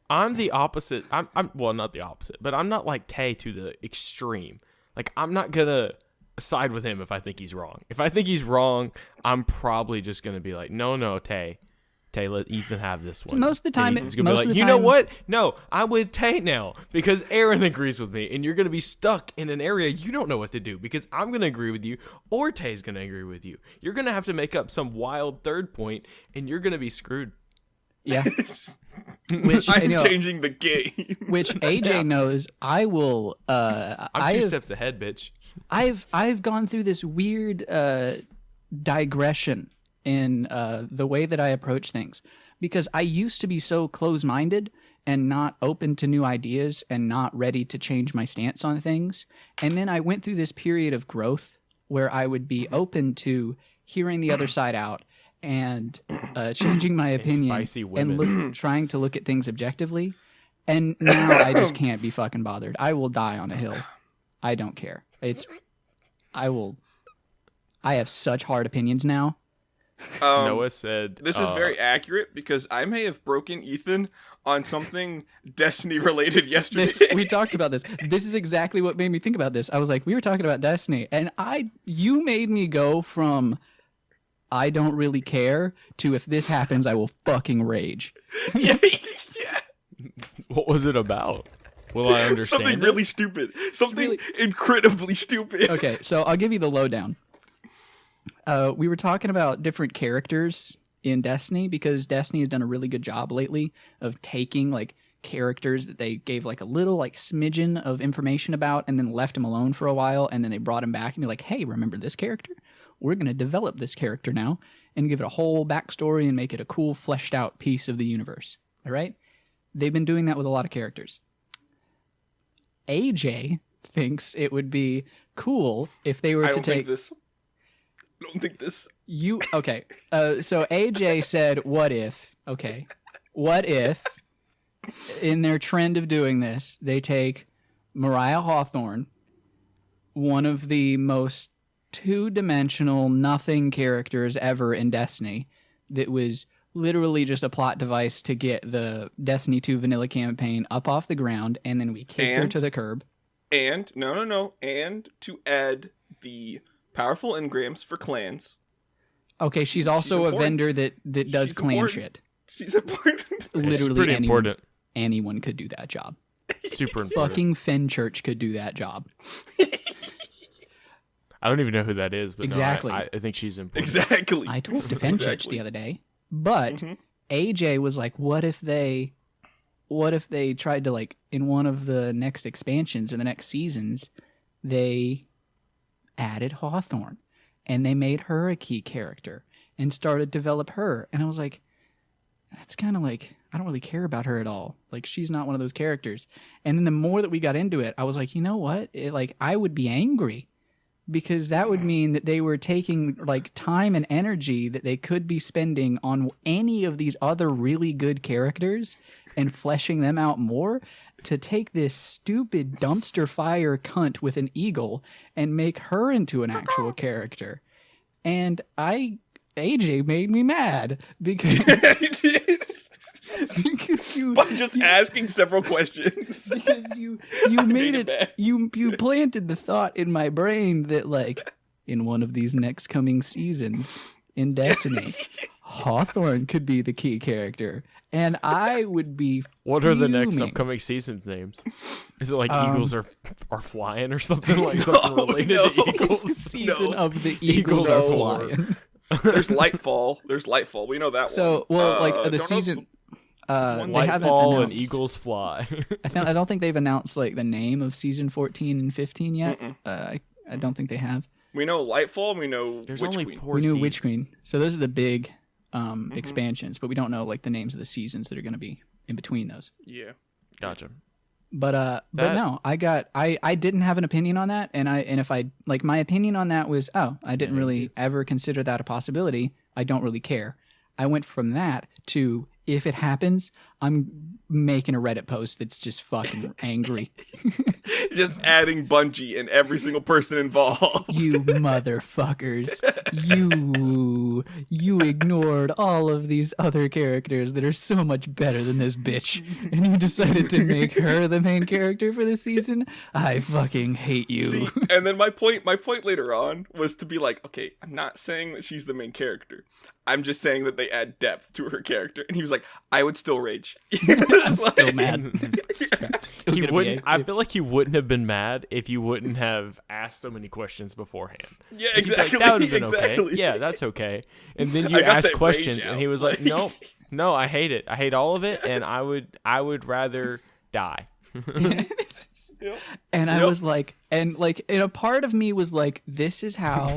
I'm the opposite. I'm well, not the opposite, but I'm not like Tay to the extreme. Like, I'm not going to side with him if I think he's wrong. If I think he's wrong, I'm probably just going to be like, no, Tay, let Ethan have this one. Most of the time, Ethan's gonna be like, you know what? No, I'm with Tay now because Aaron agrees with me, and you're going to be stuck in an area you don't know what to do because I'm going to agree with you, or Tay's going to agree with you. You're going to have to make up some wild third point, and you're going to be screwed. Yeah. I'm changing the game. Which AJ knows. I will. I'm 2 steps ahead, bitch. I've gone through this weird digression in the way that I approach things because I used to be so close-minded and not open to new ideas and not ready to change my stance on things. And then I went through this period of growth where I would be open to hearing the other side out and changing my opinion and trying to look at things objectively. And now I just can't be fucking bothered. I will die on a hill. I don't care. I have such hard opinions now. Noah said... This is very accurate because I may have broken Ethan on something Destiny-related yesterday. We talked about this. This is exactly what made me think about this. I was like, we were talking about Destiny, and you made me go from I don't really care to if this happens, I will fucking rage. Yeah. What was it about? Will I understand Something really stupid. Something incredibly stupid. Okay, so I'll give you the lowdown. We were talking about different characters in Destiny because Destiny has done a really good job lately of taking like characters that they gave like a little like smidgen of information about and then left them alone for a while, and then they brought him back and be like, hey, remember this character? We're going to develop this character now and give it a whole backstory and make it a cool fleshed out piece of the universe. All right? They've been doing that with a lot of characters. AJ thinks it would be cool if they were to take... I don't think this. Okay. So AJ said, what if, in their trend of doing this, they take Mariah Hawthorne, one of the most two-dimensional nothing characters ever in Destiny, that was literally just a plot device to get the Destiny 2 vanilla campaign up off the ground, and then we kicked her to the curb. And, no, and to add the powerful engrams for clans. Okay, she's also a vendor that does clan shit. She's important. Literally pretty important. Anyone could do that job. Super important. Fucking Fenchurch could do that job. I don't even know who that is, but exactly. No, I think she's important. Exactly. I talked to Fenchurch the other day, but AJ was like, what if they tried to, like, in one of the next expansions or the next seasons, they added Hawthorne and they made her a key character and started to develop her. And I was like, that's kind of like, I don't really care about her at all. Like, she's not one of those characters. And then the more that we got into it, I was like, you know what? I would be angry because that would mean that they were taking like time and energy that they could be spending on any of these other really good characters and fleshing them out more, to take this stupid dumpster fire cunt with an eagle and make her into an actual character. And AJ made me mad because because by just asking several questions. Because you made it you planted the thought in my brain that, like, in one of these next coming seasons in Destiny, Hawthorne could be the key character. And I would be What are the next upcoming seasons names? Is it like Eagles are flying or something? Like something related to Eagles? It's the season of the Eagles are flying. There's Lightfall. We know that one. So, the season... Lightfall and Eagles Fly. I don't think they've announced like the name of season 14 and 15 yet. I don't think they have. We know Lightfall. We know There's Witch only Queen. 4 We knew seasons. Witch Queen. So those are the big expansions, but we don't know like the names of the seasons that are going to be in between those. Yeah. Gotcha. But no, I didn't have an opinion on that, and if I like, my opinion on that was, I didn't really ever consider that a possibility. I don't really care. I went from that to, if it happens, I'm making a Reddit post that's just fucking angry. Just adding Bungie and every single person involved. You motherfuckers. You ignored all of these other characters that are so much better than this bitch, and you decided to make her the main character for the season? I fucking hate you. See, and then my point later on was to be like, okay, I'm not saying that she's the main character. I'm just saying that they add depth to her character. And he was like, I would still rage. I'm still mad. He wouldn't. I feel like he wouldn't have been mad if you wouldn't have asked so many questions beforehand. Yeah, exactly. Like, that would have been okay. Yeah, that's okay. And then you asked questions, and he was like, no, I hate it. I hate all of it, and I would rather die. Yep. And I was like, and a part of me was like, this is how.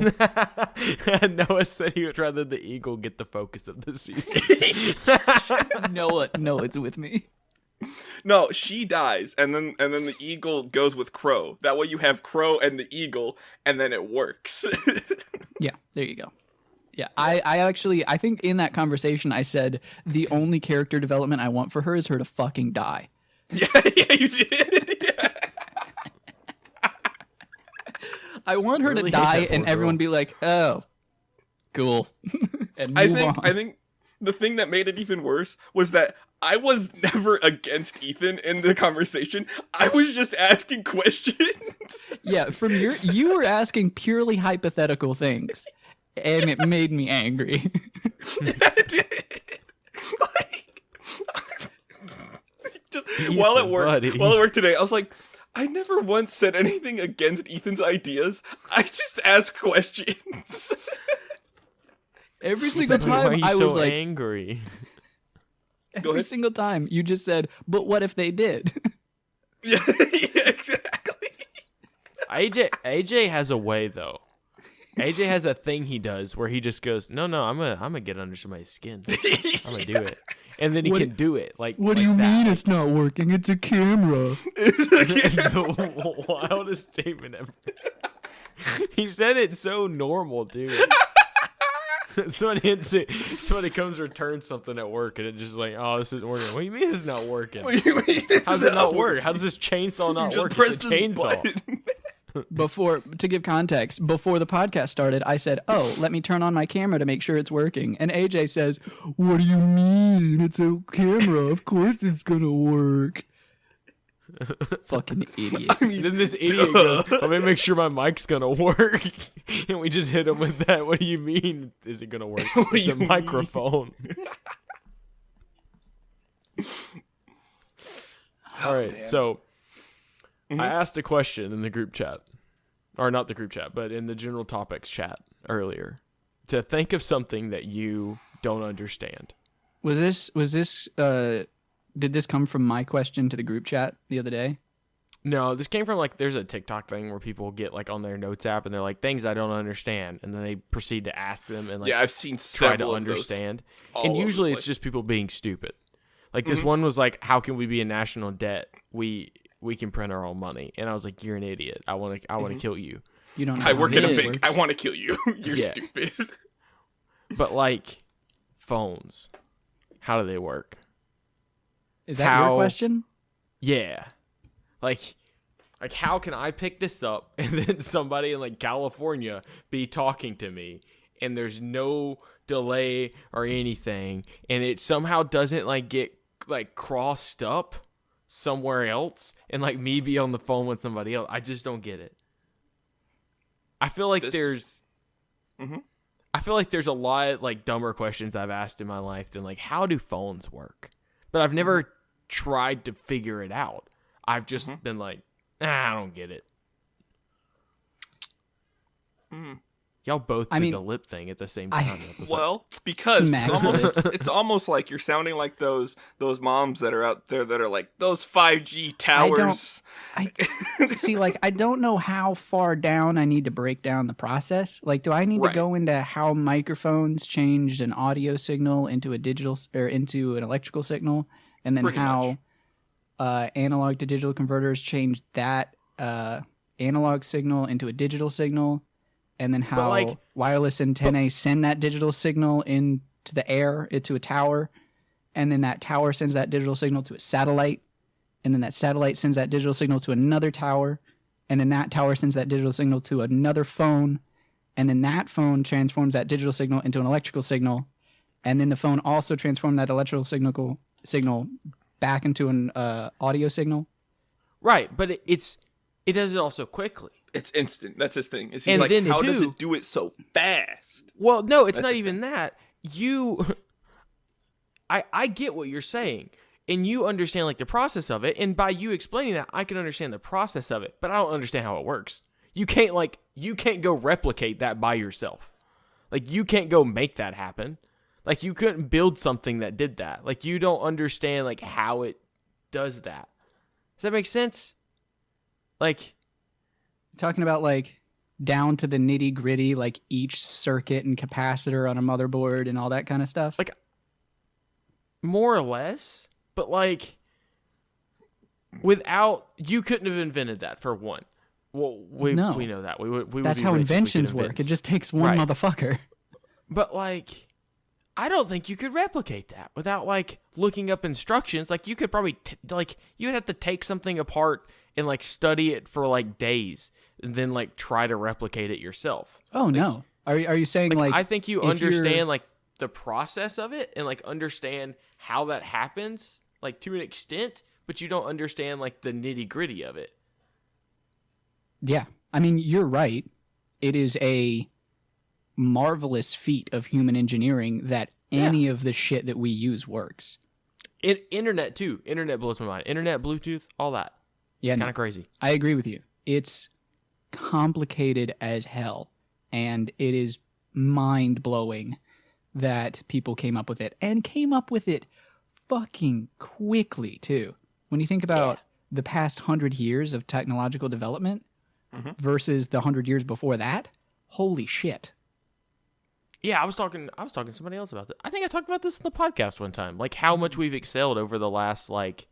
Noah said he would rather the eagle get the focus of the season. Noah, it's with me. No, she dies, and then the eagle goes with Crow. That way you have Crow and the eagle, and then it works. Yeah, there you go. Yeah, I think in that conversation I said the only character development I want for her is her to fucking die. Yeah, you did. Yeah. I want her Really to hate die that and poor everyone girl. be like, "Oh, cool," and I move think on. I think the thing that made it even worse was that I was never against Ethan in the conversation. I was just asking questions. Yeah, you were asking purely hypothetical things, and it made me angry. Like, just Ethan, while at buddy. work today, I was like, I never once said anything against Ethan's ideas. I just asked questions. Every single Why are time you I so was like, angry? every single time you just said, "But what if they did?" Yeah, exactly. AJ has a way though. AJ has a thing he does where he just goes, "No, I'm gonna get under somebody's skin. I'm gonna do it," and then he can do it. Like, What do like you that. mean it's not working? It's a camera. The wildest statement ever. He said it so normal, dude. Somebody comes to return something at work and it's just like, oh, this isn't working. What do you mean it's not working? What do you mean? How does it not work? How does this chainsaw not Just work? press It's a this chainsaw. button. To give context, before the podcast started, I said, "Oh, let me turn on my camera to make sure it's working." And AJ says, "What do you mean? It's a camera. Of course it's gonna work." Fucking idiot. I mean, Then this idiot goes, let me make sure my mic's gonna work. And we just hit him with that. What do you mean is it gonna work? What do It's a you mean? microphone. All right, man. so I asked a question in the group chat. Or not the group chat, but in the general topics chat earlier. To think of something that you don't understand. Was this did this come from my question to the group chat the other day? No, this came from like there's a TikTok thing where people get like on their notes app and they're like things I don't understand, and then they proceed to ask them and like yeah, I've seen try to several of those understand. all And over the usually it's place. just people being stupid. Like this one was like, how can we be in national debt? We can print our own money, and I was like, you're an idiot. I want to kill you. You don't know. I how work in a it bank. works. I want to kill you. You're Yeah. stupid. But like phones, how do they work? Is that your question? Yeah. Like how can I pick this up and then somebody in like California be talking to me and there's no delay or anything and it somehow doesn't like get like crossed up somewhere else and like me be on the phone with somebody else? I just don't get it. I feel like I feel like there's a lot like dumber questions I've asked in my life than like how do phones work? But I've never tried to figure it out. I've just been like, I don't get it. Y'all both did the lip thing at the same time. Well, because Smack it's almost like you're sounding like those moms that are out there that are like those 5G towers. I see. Like, I don't know how far down I need to break down the process. Like, do I need to Right. go into how microphones changed an audio signal into a digital or into an electrical signal, and then Pretty how analog to digital converters changed that analog signal into a digital signal, and then how like- wireless antennae send that digital signal into the air, into a tower, and then that tower sends that digital signal to a satellite, and then that satellite sends that digital signal to another tower, and then that tower sends that digital signal to another phone, and then that phone transforms that digital signal into an electrical signal, and then the phone also transforms that electrical signal back into an audio signal. Right, but it does it all so quickly. It's instant. That's his thing. He's And like, then how does too- it do it so fast? Well, no, it's That's not his even that. I get what you're saying, and you understand like the process of it, and by you explaining that, I can understand the process of it, but I don't understand how it works. You can't go replicate that by yourself. Like you can't go make that happen. Like you couldn't build something that did that. Like you don't understand like how it does that. Does that make sense? Like Talking about like down to the nitty gritty, like each circuit and capacitor on a motherboard and all that kind of stuff. Like more or less, but like without you couldn't have invented that for one. Well, we know that. We would That's be how rich if we could inventions work. invent- It just takes one Right. motherfucker. But like I don't think you could replicate that without like looking up instructions. Like you could probably you would have to take something apart and like study it for like days and then like try to replicate it yourself. Oh, like, no. Are you saying like I think you understand like the process of it and like understand how that happens like to an extent, but you don't understand like the nitty-gritty of it. Yeah. I mean, you're right. It is a marvelous feat of human engineering that any of the shit that we use works. Internet too. Internet blows my mind. Internet, Bluetooth, all that. Yeah, kind of crazy. I agree with you. It's complicated as hell, and it is mind-blowing that people came up with it, and came up with it fucking quickly too. When you think about the past 100 years of technological development versus the 100 years before that, holy shit. Yeah, I was talking to somebody else about this. I think I talked about this in the podcast one time, like how much we've excelled over the last like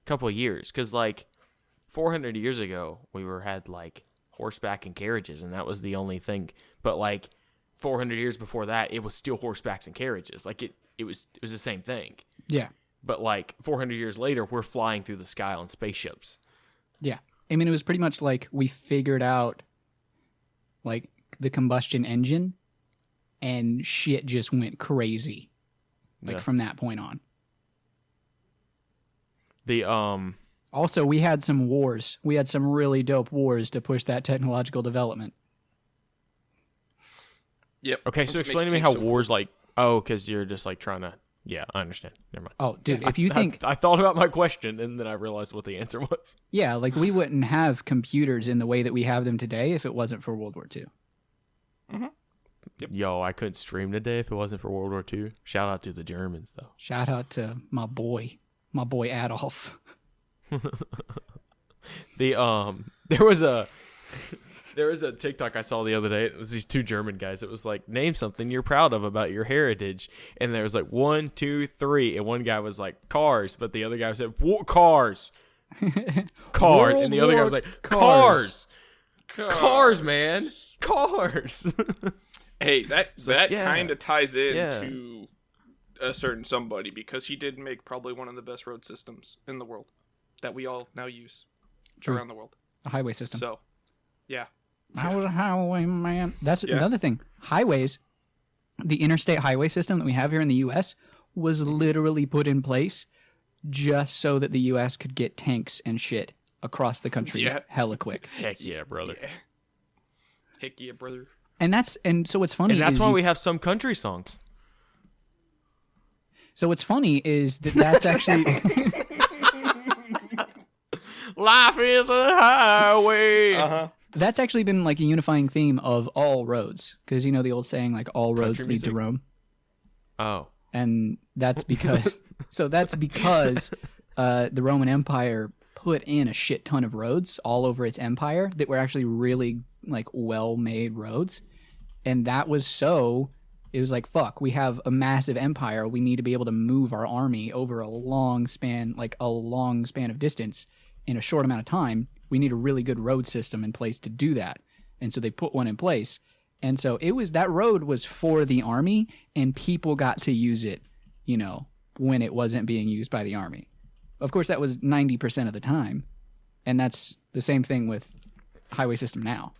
couple of years. Because like 400 years ago, we had like horseback and carriages, and that was the only thing. But like 400 years before that, it was still horsebacks and carriages. Like it was the same thing. Yeah. But like 400 years later, we're flying through the sky on spaceships. Yeah. I mean, it was pretty much like we figured out like the combustion engine, and shit just went crazy. Like from that point on. Also, we had some wars. We had some really dope wars to push that technological development. Yep. Okay, so explain to me how wars like... Oh, because you're just like trying to... Yeah, I understand. Never mind. Oh, dude, if you think... I thought about my question, and then I realized what the answer was. Yeah, like we wouldn't have computers in the way that we have them today if it wasn't for World War II. Mm-hmm. Yep. Yo, I couldn't stream today if it wasn't for World War II. Shout out to the Germans, though. Shout out to my boy Adolf. There was a TikTok I saw the other day. It was these two German guys. It was like, name something you're proud of about your heritage. And there was like 1, 2, 3. And one guy was like cars, but the other guy said cars. Cars. And the other guy was like cars. Cars, man. Cars. Hey, that kind of ties in Yeah. to a certain somebody, because he did make probably one of the best road systems in the world that we all now use around the world. A highway system. So, yeah. I was a highwayman. That's another thing. Highways, the interstate highway system that we have here in the U.S. was literally put in place just so that the U.S. could get tanks and shit across the country hella quick. Heck yeah, brother. Yeah. Heck yeah, brother. And so what's funny and that's is why we have some country songs. So what's funny is that's actually... Life is a highway. Uh-huh. That's actually been like a unifying theme of all roads. Because you know the old saying, like, all roads lead to Rome. Oh. And that's because... the Roman Empire put in a shit ton of roads all over its empire that were actually really like well-made roads. And that was so... It was like, fuck, we have a massive empire. We need to be able to move our army over a long span of distance in a short amount of time. We need a really good road system in place to do that. And so they put one in place. And so that road was for the army, and people got to use it, you know, when it wasn't being used by the army. Of course, that was 90% of the time. And that's the same thing with highway system now.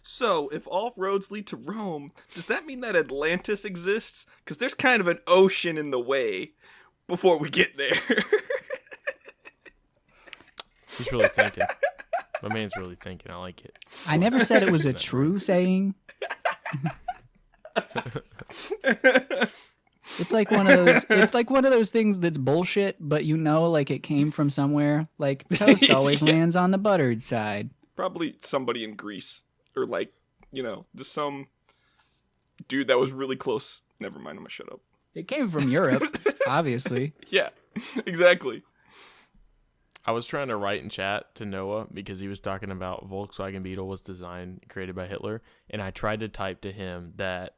So, if all roads lead to Rome, does that mean that Atlantis exists? Because there's kind of an ocean in the way before we get there. He's really thinking. My man's really thinking. I like it. I never said it was a true saying. It's like one of those things that's bullshit, but you know, like it came from somewhere. Like toast always lands on the buttered side. Probably somebody in Greece. Or like, you know, just some dude that was really close. Never mind, I'm gonna shut up. It came from Europe, obviously. Yeah, exactly. I was trying to write in chat to Noah because he was talking about Volkswagen Beetle was created by Hitler. And I tried to type to him that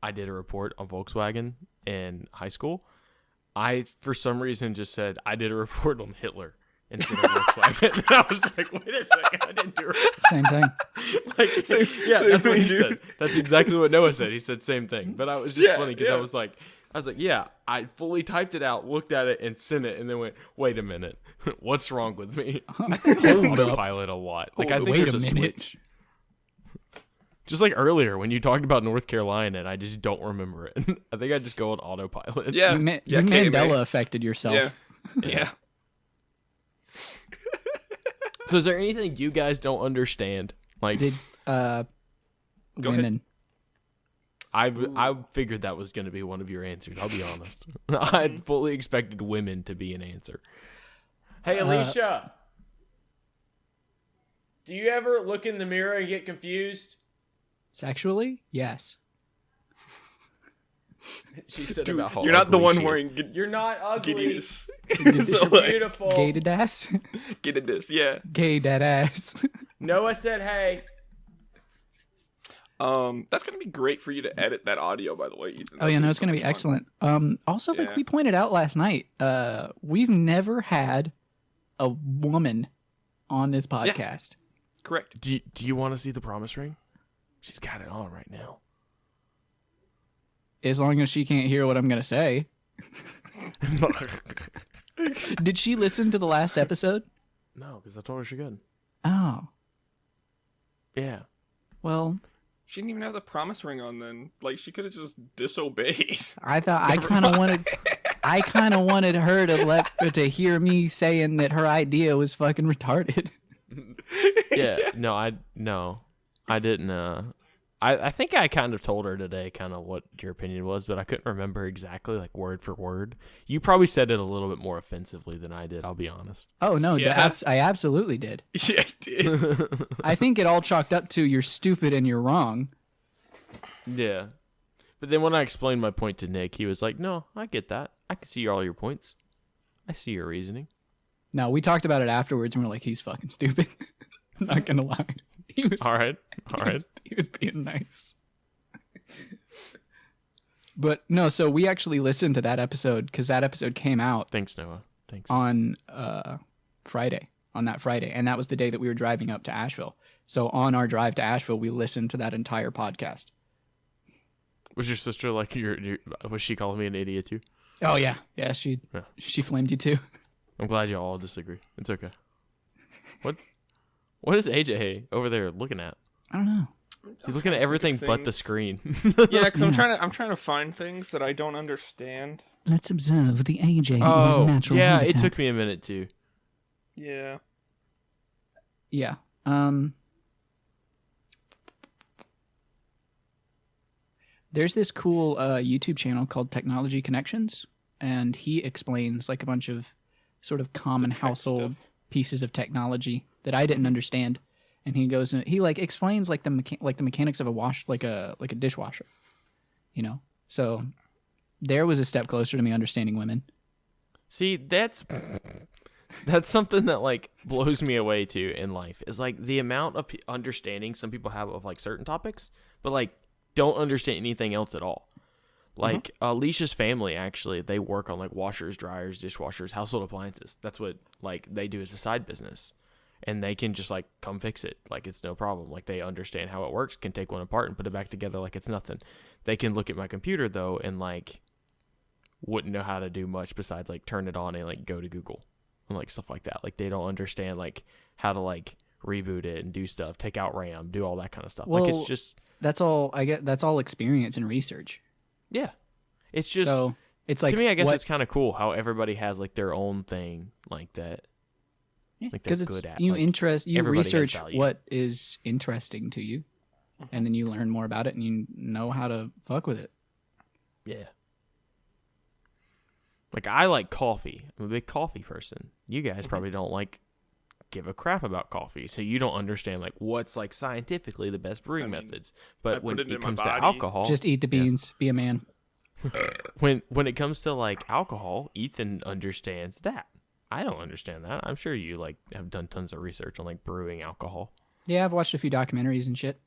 I did a report on Volkswagen in high school. I, for some reason, just said I did a report on Hitler. instead of Volkswagen. And I was like, wait a second, I didn't do it. Same thing. That's what he said. That's exactly what Noah said. He said same thing. But I was just funny because I was like, yeah, I fully typed it out, looked at it, and sent it, and then went, wait a minute, what's wrong with me? I autopilot a lot. Like I think there's a switch. Just like earlier when you talked about North Carolina, and I just don't remember it. I think I just go on autopilot. Yeah, you Mandela affected yourself. Yeah. So is there anything you guys don't understand? Like, women. I figured that was going to be one of your answers. I'll be honest. I fully expected women to be an answer. Hey, Alicia. Do you ever look in the mirror and get confused? Sexually? Yes. She said about how you're not the ugly one she wearing is. You're not ugly. Giddiness. You're beautiful. Gated ass? Giddiness, yeah. Gay dead ass. Noah said, hey. That's gonna be great for you to edit that audio, by the way, Ethan. Oh yeah, no, it's gonna be excellent. Also, like we pointed out last night, we've never had a woman on this podcast. Yeah. Correct. Do you want to see the promise ring? She's got it on right now. As long as she can't hear what I'm gonna say. Did she listen to the last episode? No, because I told her she couldn't. Oh. Yeah. Well, she didn't even have the promise ring on then. Like, she could have just disobeyed. I thought I kind of wanted her to hear me saying that her idea was fucking retarded. Yeah. No, I didn't. I think I kind of told her today kind of what your opinion was, but I couldn't remember exactly, like, word for word. You probably said it a little bit more offensively than I did, I'll be honest. Oh, no, I absolutely did. Yeah, I did. I think it all chalked up to you're stupid and you're wrong. Yeah. But then when I explained my point to Nick, he was like, no, I get that. I can see all your points. I see your reasoning. No, we talked about it afterwards, and we're like, he's fucking stupid. I'm not going to lie. He was all right. He was being nice. But no, so we actually listened to that episode because that episode came out. Thanks, Noah. Thanks. On Friday, and that was the day that we were driving up to Asheville. So on our drive to Asheville, we listened to that entire podcast. Was your sister like was she calling me an idiot too? Oh yeah, she flamed you too. I'm glad you all disagree. It's okay. What is AJ over there looking at? I don't know. He's looking at everything but the screen. Yeah, because I'm trying to find things that I don't understand. Let's observe the AJ in his natural habitat. It took me a minute too. Yeah. Yeah. There's this cool YouTube channel called Technology Connections, and he explains like a bunch of sort of common household pieces of technology that I didn't understand. And he goes and he like explains like the mechanics of a dishwasher, you know. So there was a step closer to me understanding women. See, that's something that like blows me away too in life is like the amount of understanding some people have of like certain topics, but like don't understand anything else at all. Like Alicia's family, actually, they work on like washers, dryers, dishwashers, household appliances. That's what like they do as a side business. And they can just like come fix it. Like it's no problem. Like they understand how it works, can take one apart and put it back together like it's nothing. They can look at my computer though and like wouldn't know how to do much besides like turn it on and like go to Google and like stuff like that. Like they don't understand like how to like reboot it and do stuff, take out RAM, do all that kind of stuff. Well, like it's just that's all experience and research. Yeah. It's just so it's like to me I guess it's kind of cool how everybody has like their own thing like that. Like because good at. You like, research what is interesting to you, and then you learn more about it, and you know how to fuck with it. Yeah. Like I like coffee. I'm a big coffee person. You guys probably don't like give a crap about coffee, so you don't understand like what's like scientifically the best brewing methods. But when it comes to alcohol, just eat the beans. Be a man. when it comes to like alcohol, Ethan understands that. I don't understand that. I'm sure you like have done tons of research on like brewing alcohol. Yeah, I've watched a few documentaries and shit.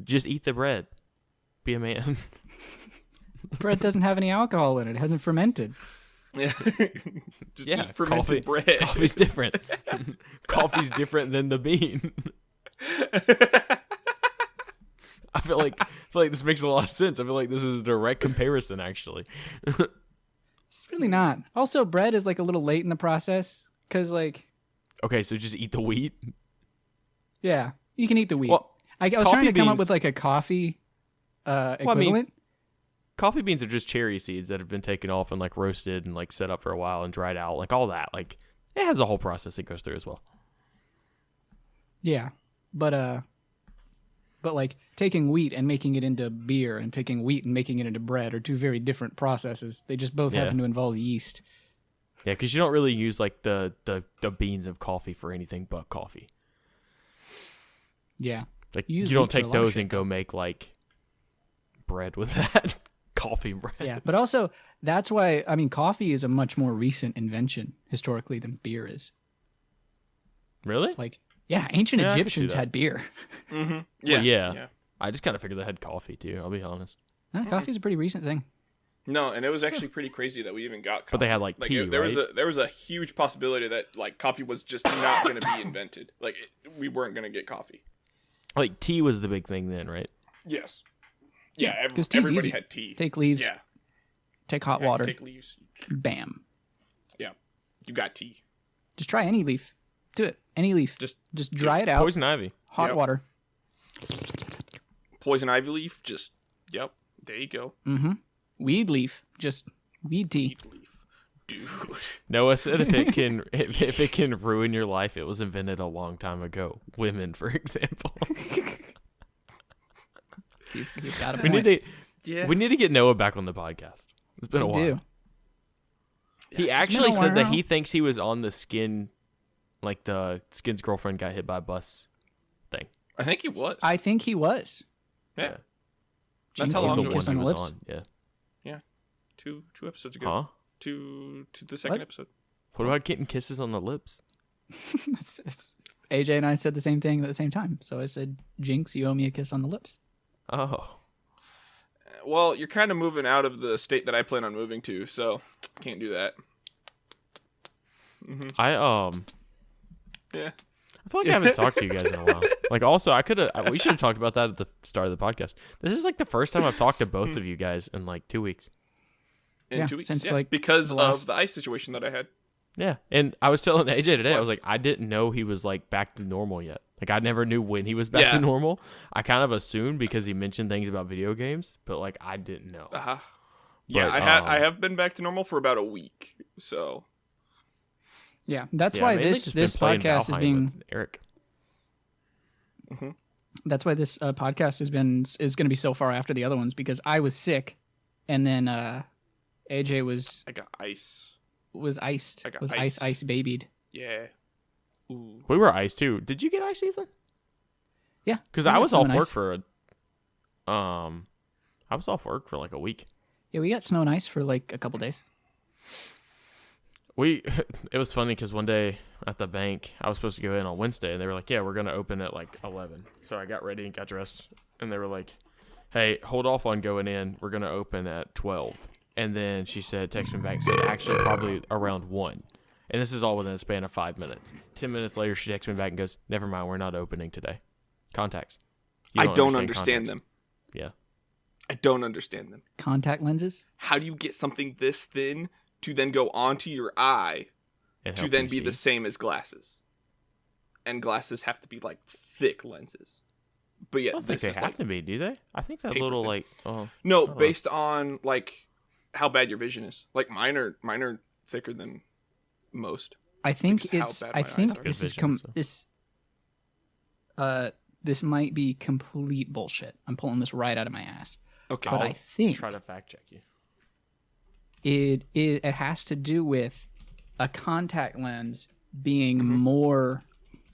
Just eat the bread. Be a man. Bread doesn't have any alcohol in it. It hasn't fermented. Yeah. Just Yeah, eat fermented bread. Coffee's different. Coffee's different than the bean. I feel like this makes a lot of sense. I feel like this is a direct comparison, actually. It's really not. Also, bread is like a little late in the process because, like, Okay, so just eat the wheat. yeah, you can eat the wheat. Well, I was trying to come up beans- with like a coffee equivalent. Coffee beans are just cherry seeds that have been taken off and like roasted and like set up for a while and dried out, like all that. Like it has a whole process it goes through as well. Yeah, but like taking wheat and making it into beer and taking wheat and making it into bread are two very different processes. They just both happen to involve yeast. Yeah, because you don't really use like the beans of coffee for anything but coffee. Yeah, Like You you use don't wheat for a take lot of those shit, and go make like bread with that. Coffee bread. yeah. But also that's why coffee is a much more recent invention historically than beer is. Really? Like, yeah, ancient Yeah, I could see Egyptians that. had beer. Mm-hmm. Well, Yeah. yeah. I just kind of figured they had coffee too. I'll be honest. Coffee is a pretty recent thing. No, and it was actually pretty crazy that we even got coffee. But they had like tea, there right? there was a huge possibility that like coffee was just not going to be invented. Like we weren't going to get coffee. Like tea was the big thing then, right? Yes. Yeah, 'cause tea's everybody easy. had tea. Take leaves, Yeah. take hot Yeah, water, take leaves. bam. Yeah. You got tea. Just try any leaf. Do it. Any leaf. Just dry it out. Poison ivy. Hot Yep. water. poison ivy leaf. Just yep. There you go. Weed leaf. Just weed tea. Weed leaf, dude. Noah said if it can ruin your life, it was invented a long time ago. Women, for example. He's got a we point. need to get Noah back on the podcast. It's been a We while. do. He actually a said that while. he thinks he was on the Skin, like the Skin's girlfriend got hit by a bus thing. I think he was. I think he was. yeah. Jinx That's how was long the it kiss was. on he the was lips. on. Yeah. Two episodes ago. Huh? To the second What? episode. What about getting kisses on the lips? AJ and I said the same thing at the same time. So I said, Jinx, you owe me a kiss on the lips. Oh. Well, you're kind of moving out of the state that I plan on moving to, so can't do that. I Yeah. I feel like I haven't talked to you guys in a while. Like, also, we should have talked about that at the start of the podcast. This is like the first time I've talked to both of you guys in like 2 weeks. In Yeah, 2 weeks. since, Yeah, like, because the of last- the ice situation that I had. Yeah, and I was telling AJ today, I was like, I didn't know he was like back to normal yet. Like, I never knew when he was back to Yeah. normal. I kind of assumed because he mentioned things about video games, but like I didn't know. Yeah, But, I have been back to normal for about a week, so Yeah, that's Yeah, why mainly this just been this playing podcast is Valheim being. with Eric. That's why this podcast is going to be so far after the other ones because I was sick, and then AJ was I got ice. iced. I got Was iced. ice babied. Yeah. Ooh. We were ice too. Did you get ice, Ethan? Yeah, Because we I got was snow off and work ice. for I was off work for like a week. Yeah, we got snow and ice for like a couple days. It was funny because one day at the bank, I was supposed to go in on Wednesday, and they were like, "Yeah, we're gonna open at like 11." So I got ready and got dressed, and they were like, "Hey, hold off on going in. We're gonna open at 12." And then she said, text me back, and said, "Actually, probably around 1." And this is all within a span of 5 minutes. 10 minutes later, she texts me back and goes, "Never mind, we're not opening today." Contacts. You I don't understand contacts. them. Yeah. I don't understand them. Contact lenses. How do you get something this thin to then go onto your eye And to help then you be the see. same as glasses? And glasses have to be like thick lenses. But I yeah, don't think this they is have like to be, do they? I think that paper little thin. like no, know. based on like how bad your vision is. Like mine are thicker than most. I think Just how it's. bad I my think eyes are. this is Good vision, this might be complete bullshit. I'm pulling this right out of my ass. Okay. But I think try to fact check you. it has to do with a contact lens being Mm-hmm. more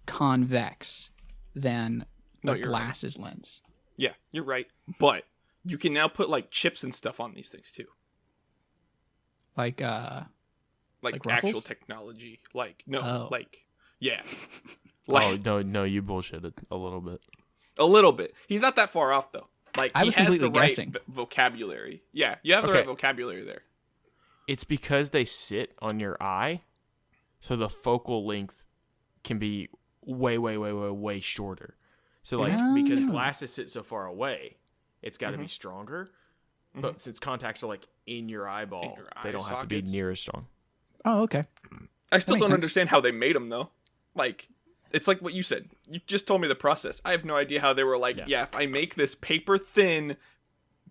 convex than No, a you're right. glasses lens. Yeah, you're right. But you can now put like chips and stuff on these things too. Like Like ruffles? actual technology. Like no, Oh. like yeah. Oh Like no, you bullshitted a little bit. a little bit. He's not that far off though. Like I he was has completely the right guessing. vocabulary. Yeah, you have the Okay. right vocabulary there. It's because they sit on your eye, so the focal length can be way shorter. So like because glasses sit so far away, it's got to be stronger. But since contacts are like in your eyeball, they don't have to be near as strong. Oh, okay. I still don't understand how they made them though. Like, it's like what you said. You just told me the process. I have no idea how they were like, yeah if I make this paper thin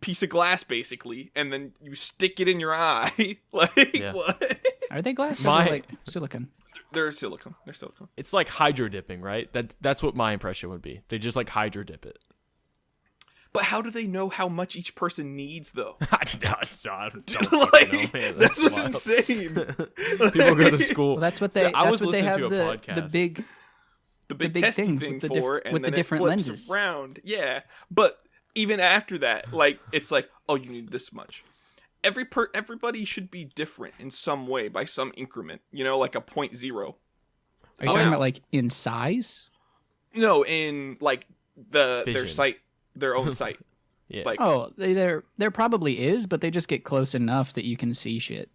piece of glass basically, and then you stick it in your eye, like what? Are they glass or are they like silicone? They're silicone. It's like hydro dipping, right? That's what my impression would be. They just like hydro dip it. But how do they know how much each person needs, though? I don't know, man. That's what's wild. insane. People go to school. Well, that's what they. So I was that's what they listening have to a podcast. The big testing thing with for, and with then the different it flips lenses around. Yeah, but even after that, like it's like, oh, you need this much. Everybody should be different in some way by some increment. You know, like a 0.0. Are you talking about like in size? No, in like their Vision. sight. Their own sight. Yeah. Like, there probably is, but they just get close enough that you can see shit.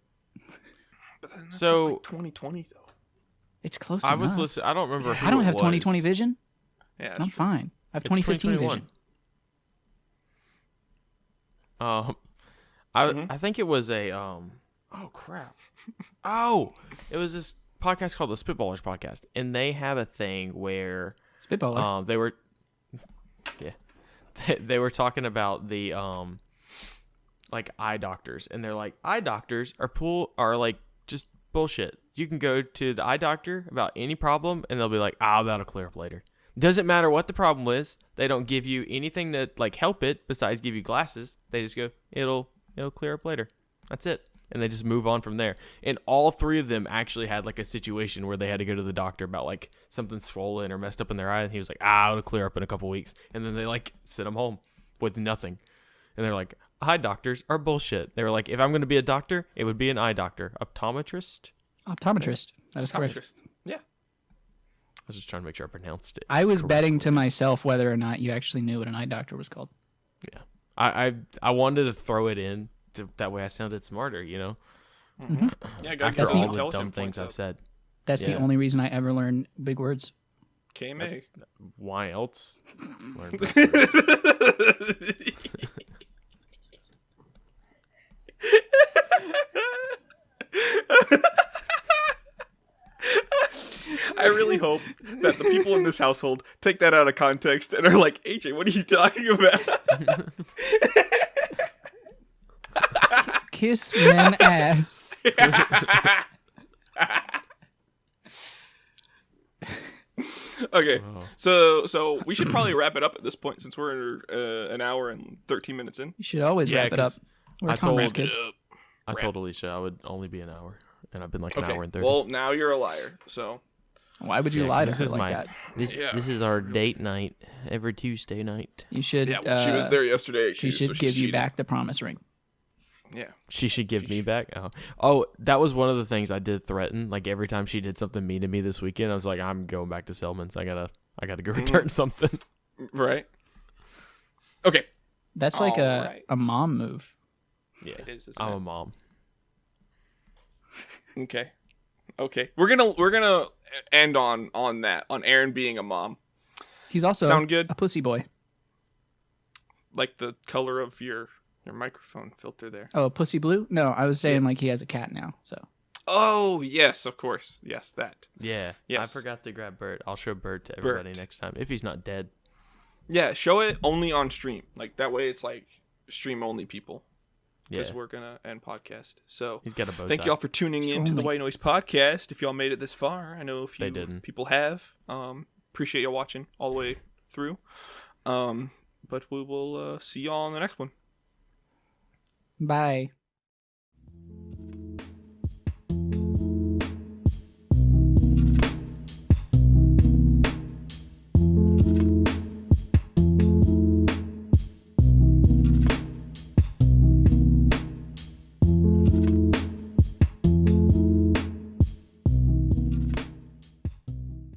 But then that's so like 2020 though. It's close I enough. was listening. I don't remember. Who I don't it have was. 2020 vision. Yeah, I'm fine. I have It's 2015 2021. vision. I think it was a oh crap. It was this podcast called the Spitballers Podcast, and they have a thing where Spitballer. they were they were talking about the like eye doctors, and they're like, eye doctors are like just bullshit. You can go to the eye doctor about any problem, and they'll be like, that'll clear up later. Doesn't matter what the problem is. They don't give you anything to like help it besides give you glasses. They just go, it'll clear up later. That's it. And they just move on from there. And all three of them actually had like a situation where they had to go to the doctor about like something swollen or messed up in their eye. And he was like, it'll clear up in a couple weeks. And then they like sent them home with nothing. And they're like, eye doctors are bullshit. They were like, if I'm going to be a doctor, it would be an eye doctor. Optometrist. That is correct. Yeah. I was just trying to make sure I pronounced it. I was betting to myself whether or not you actually knew what an eye doctor was called. Yeah. I wanted to throw it in. That way I sounded smarter, you know? Mm-hmm. Yeah, after all the dumb things I've said. That's the only reason I ever learned big words. KMA. Why else? I really hope that the people in this household take that out of context and are like, AJ, what are you talking about? Kiss men ass. Okay, so we should probably wrap it up at this point since we're an hour and 13 minutes in. You should always wrap it up. We're Converse kids. I told Alicia I would only be an hour, and I've been like an hour and 30. Well, now you're a liar, so. Why would you lie to her like that? This is our date night every Tuesday night. You should. Yeah, she was there yesterday. She should give you back the promise ring. Yeah. She should give me back? Oh, that was one of the things I did threaten. Like, every time she did something mean to me this weekend, I was like, I'm going back to Selman's. I gotta go return something. Right. Okay. That's like a mom move. Yeah, it is. I'm a mom. Okay. We're gonna end on that, on Aaron being a mom. He's also sound good? A pussy boy. Like the color of your microphone filter there. Oh, pussy blue? No, I was saying like he has a cat now. So. Oh yes, of course. Yes, that. Yeah. Yes. I forgot to grab Bert. I'll show Bert to everybody next time if he's not dead. Yeah, show it only on stream. Like that way, it's like stream only people. Because we're gonna end podcast. So he's got a bow tie. Thank y'all for tuning in to the White Noise Podcast. If y'all made it this far, I know a few people have. Appreciate y'all watching all the way through. But we will see y'all on the next one. Bye.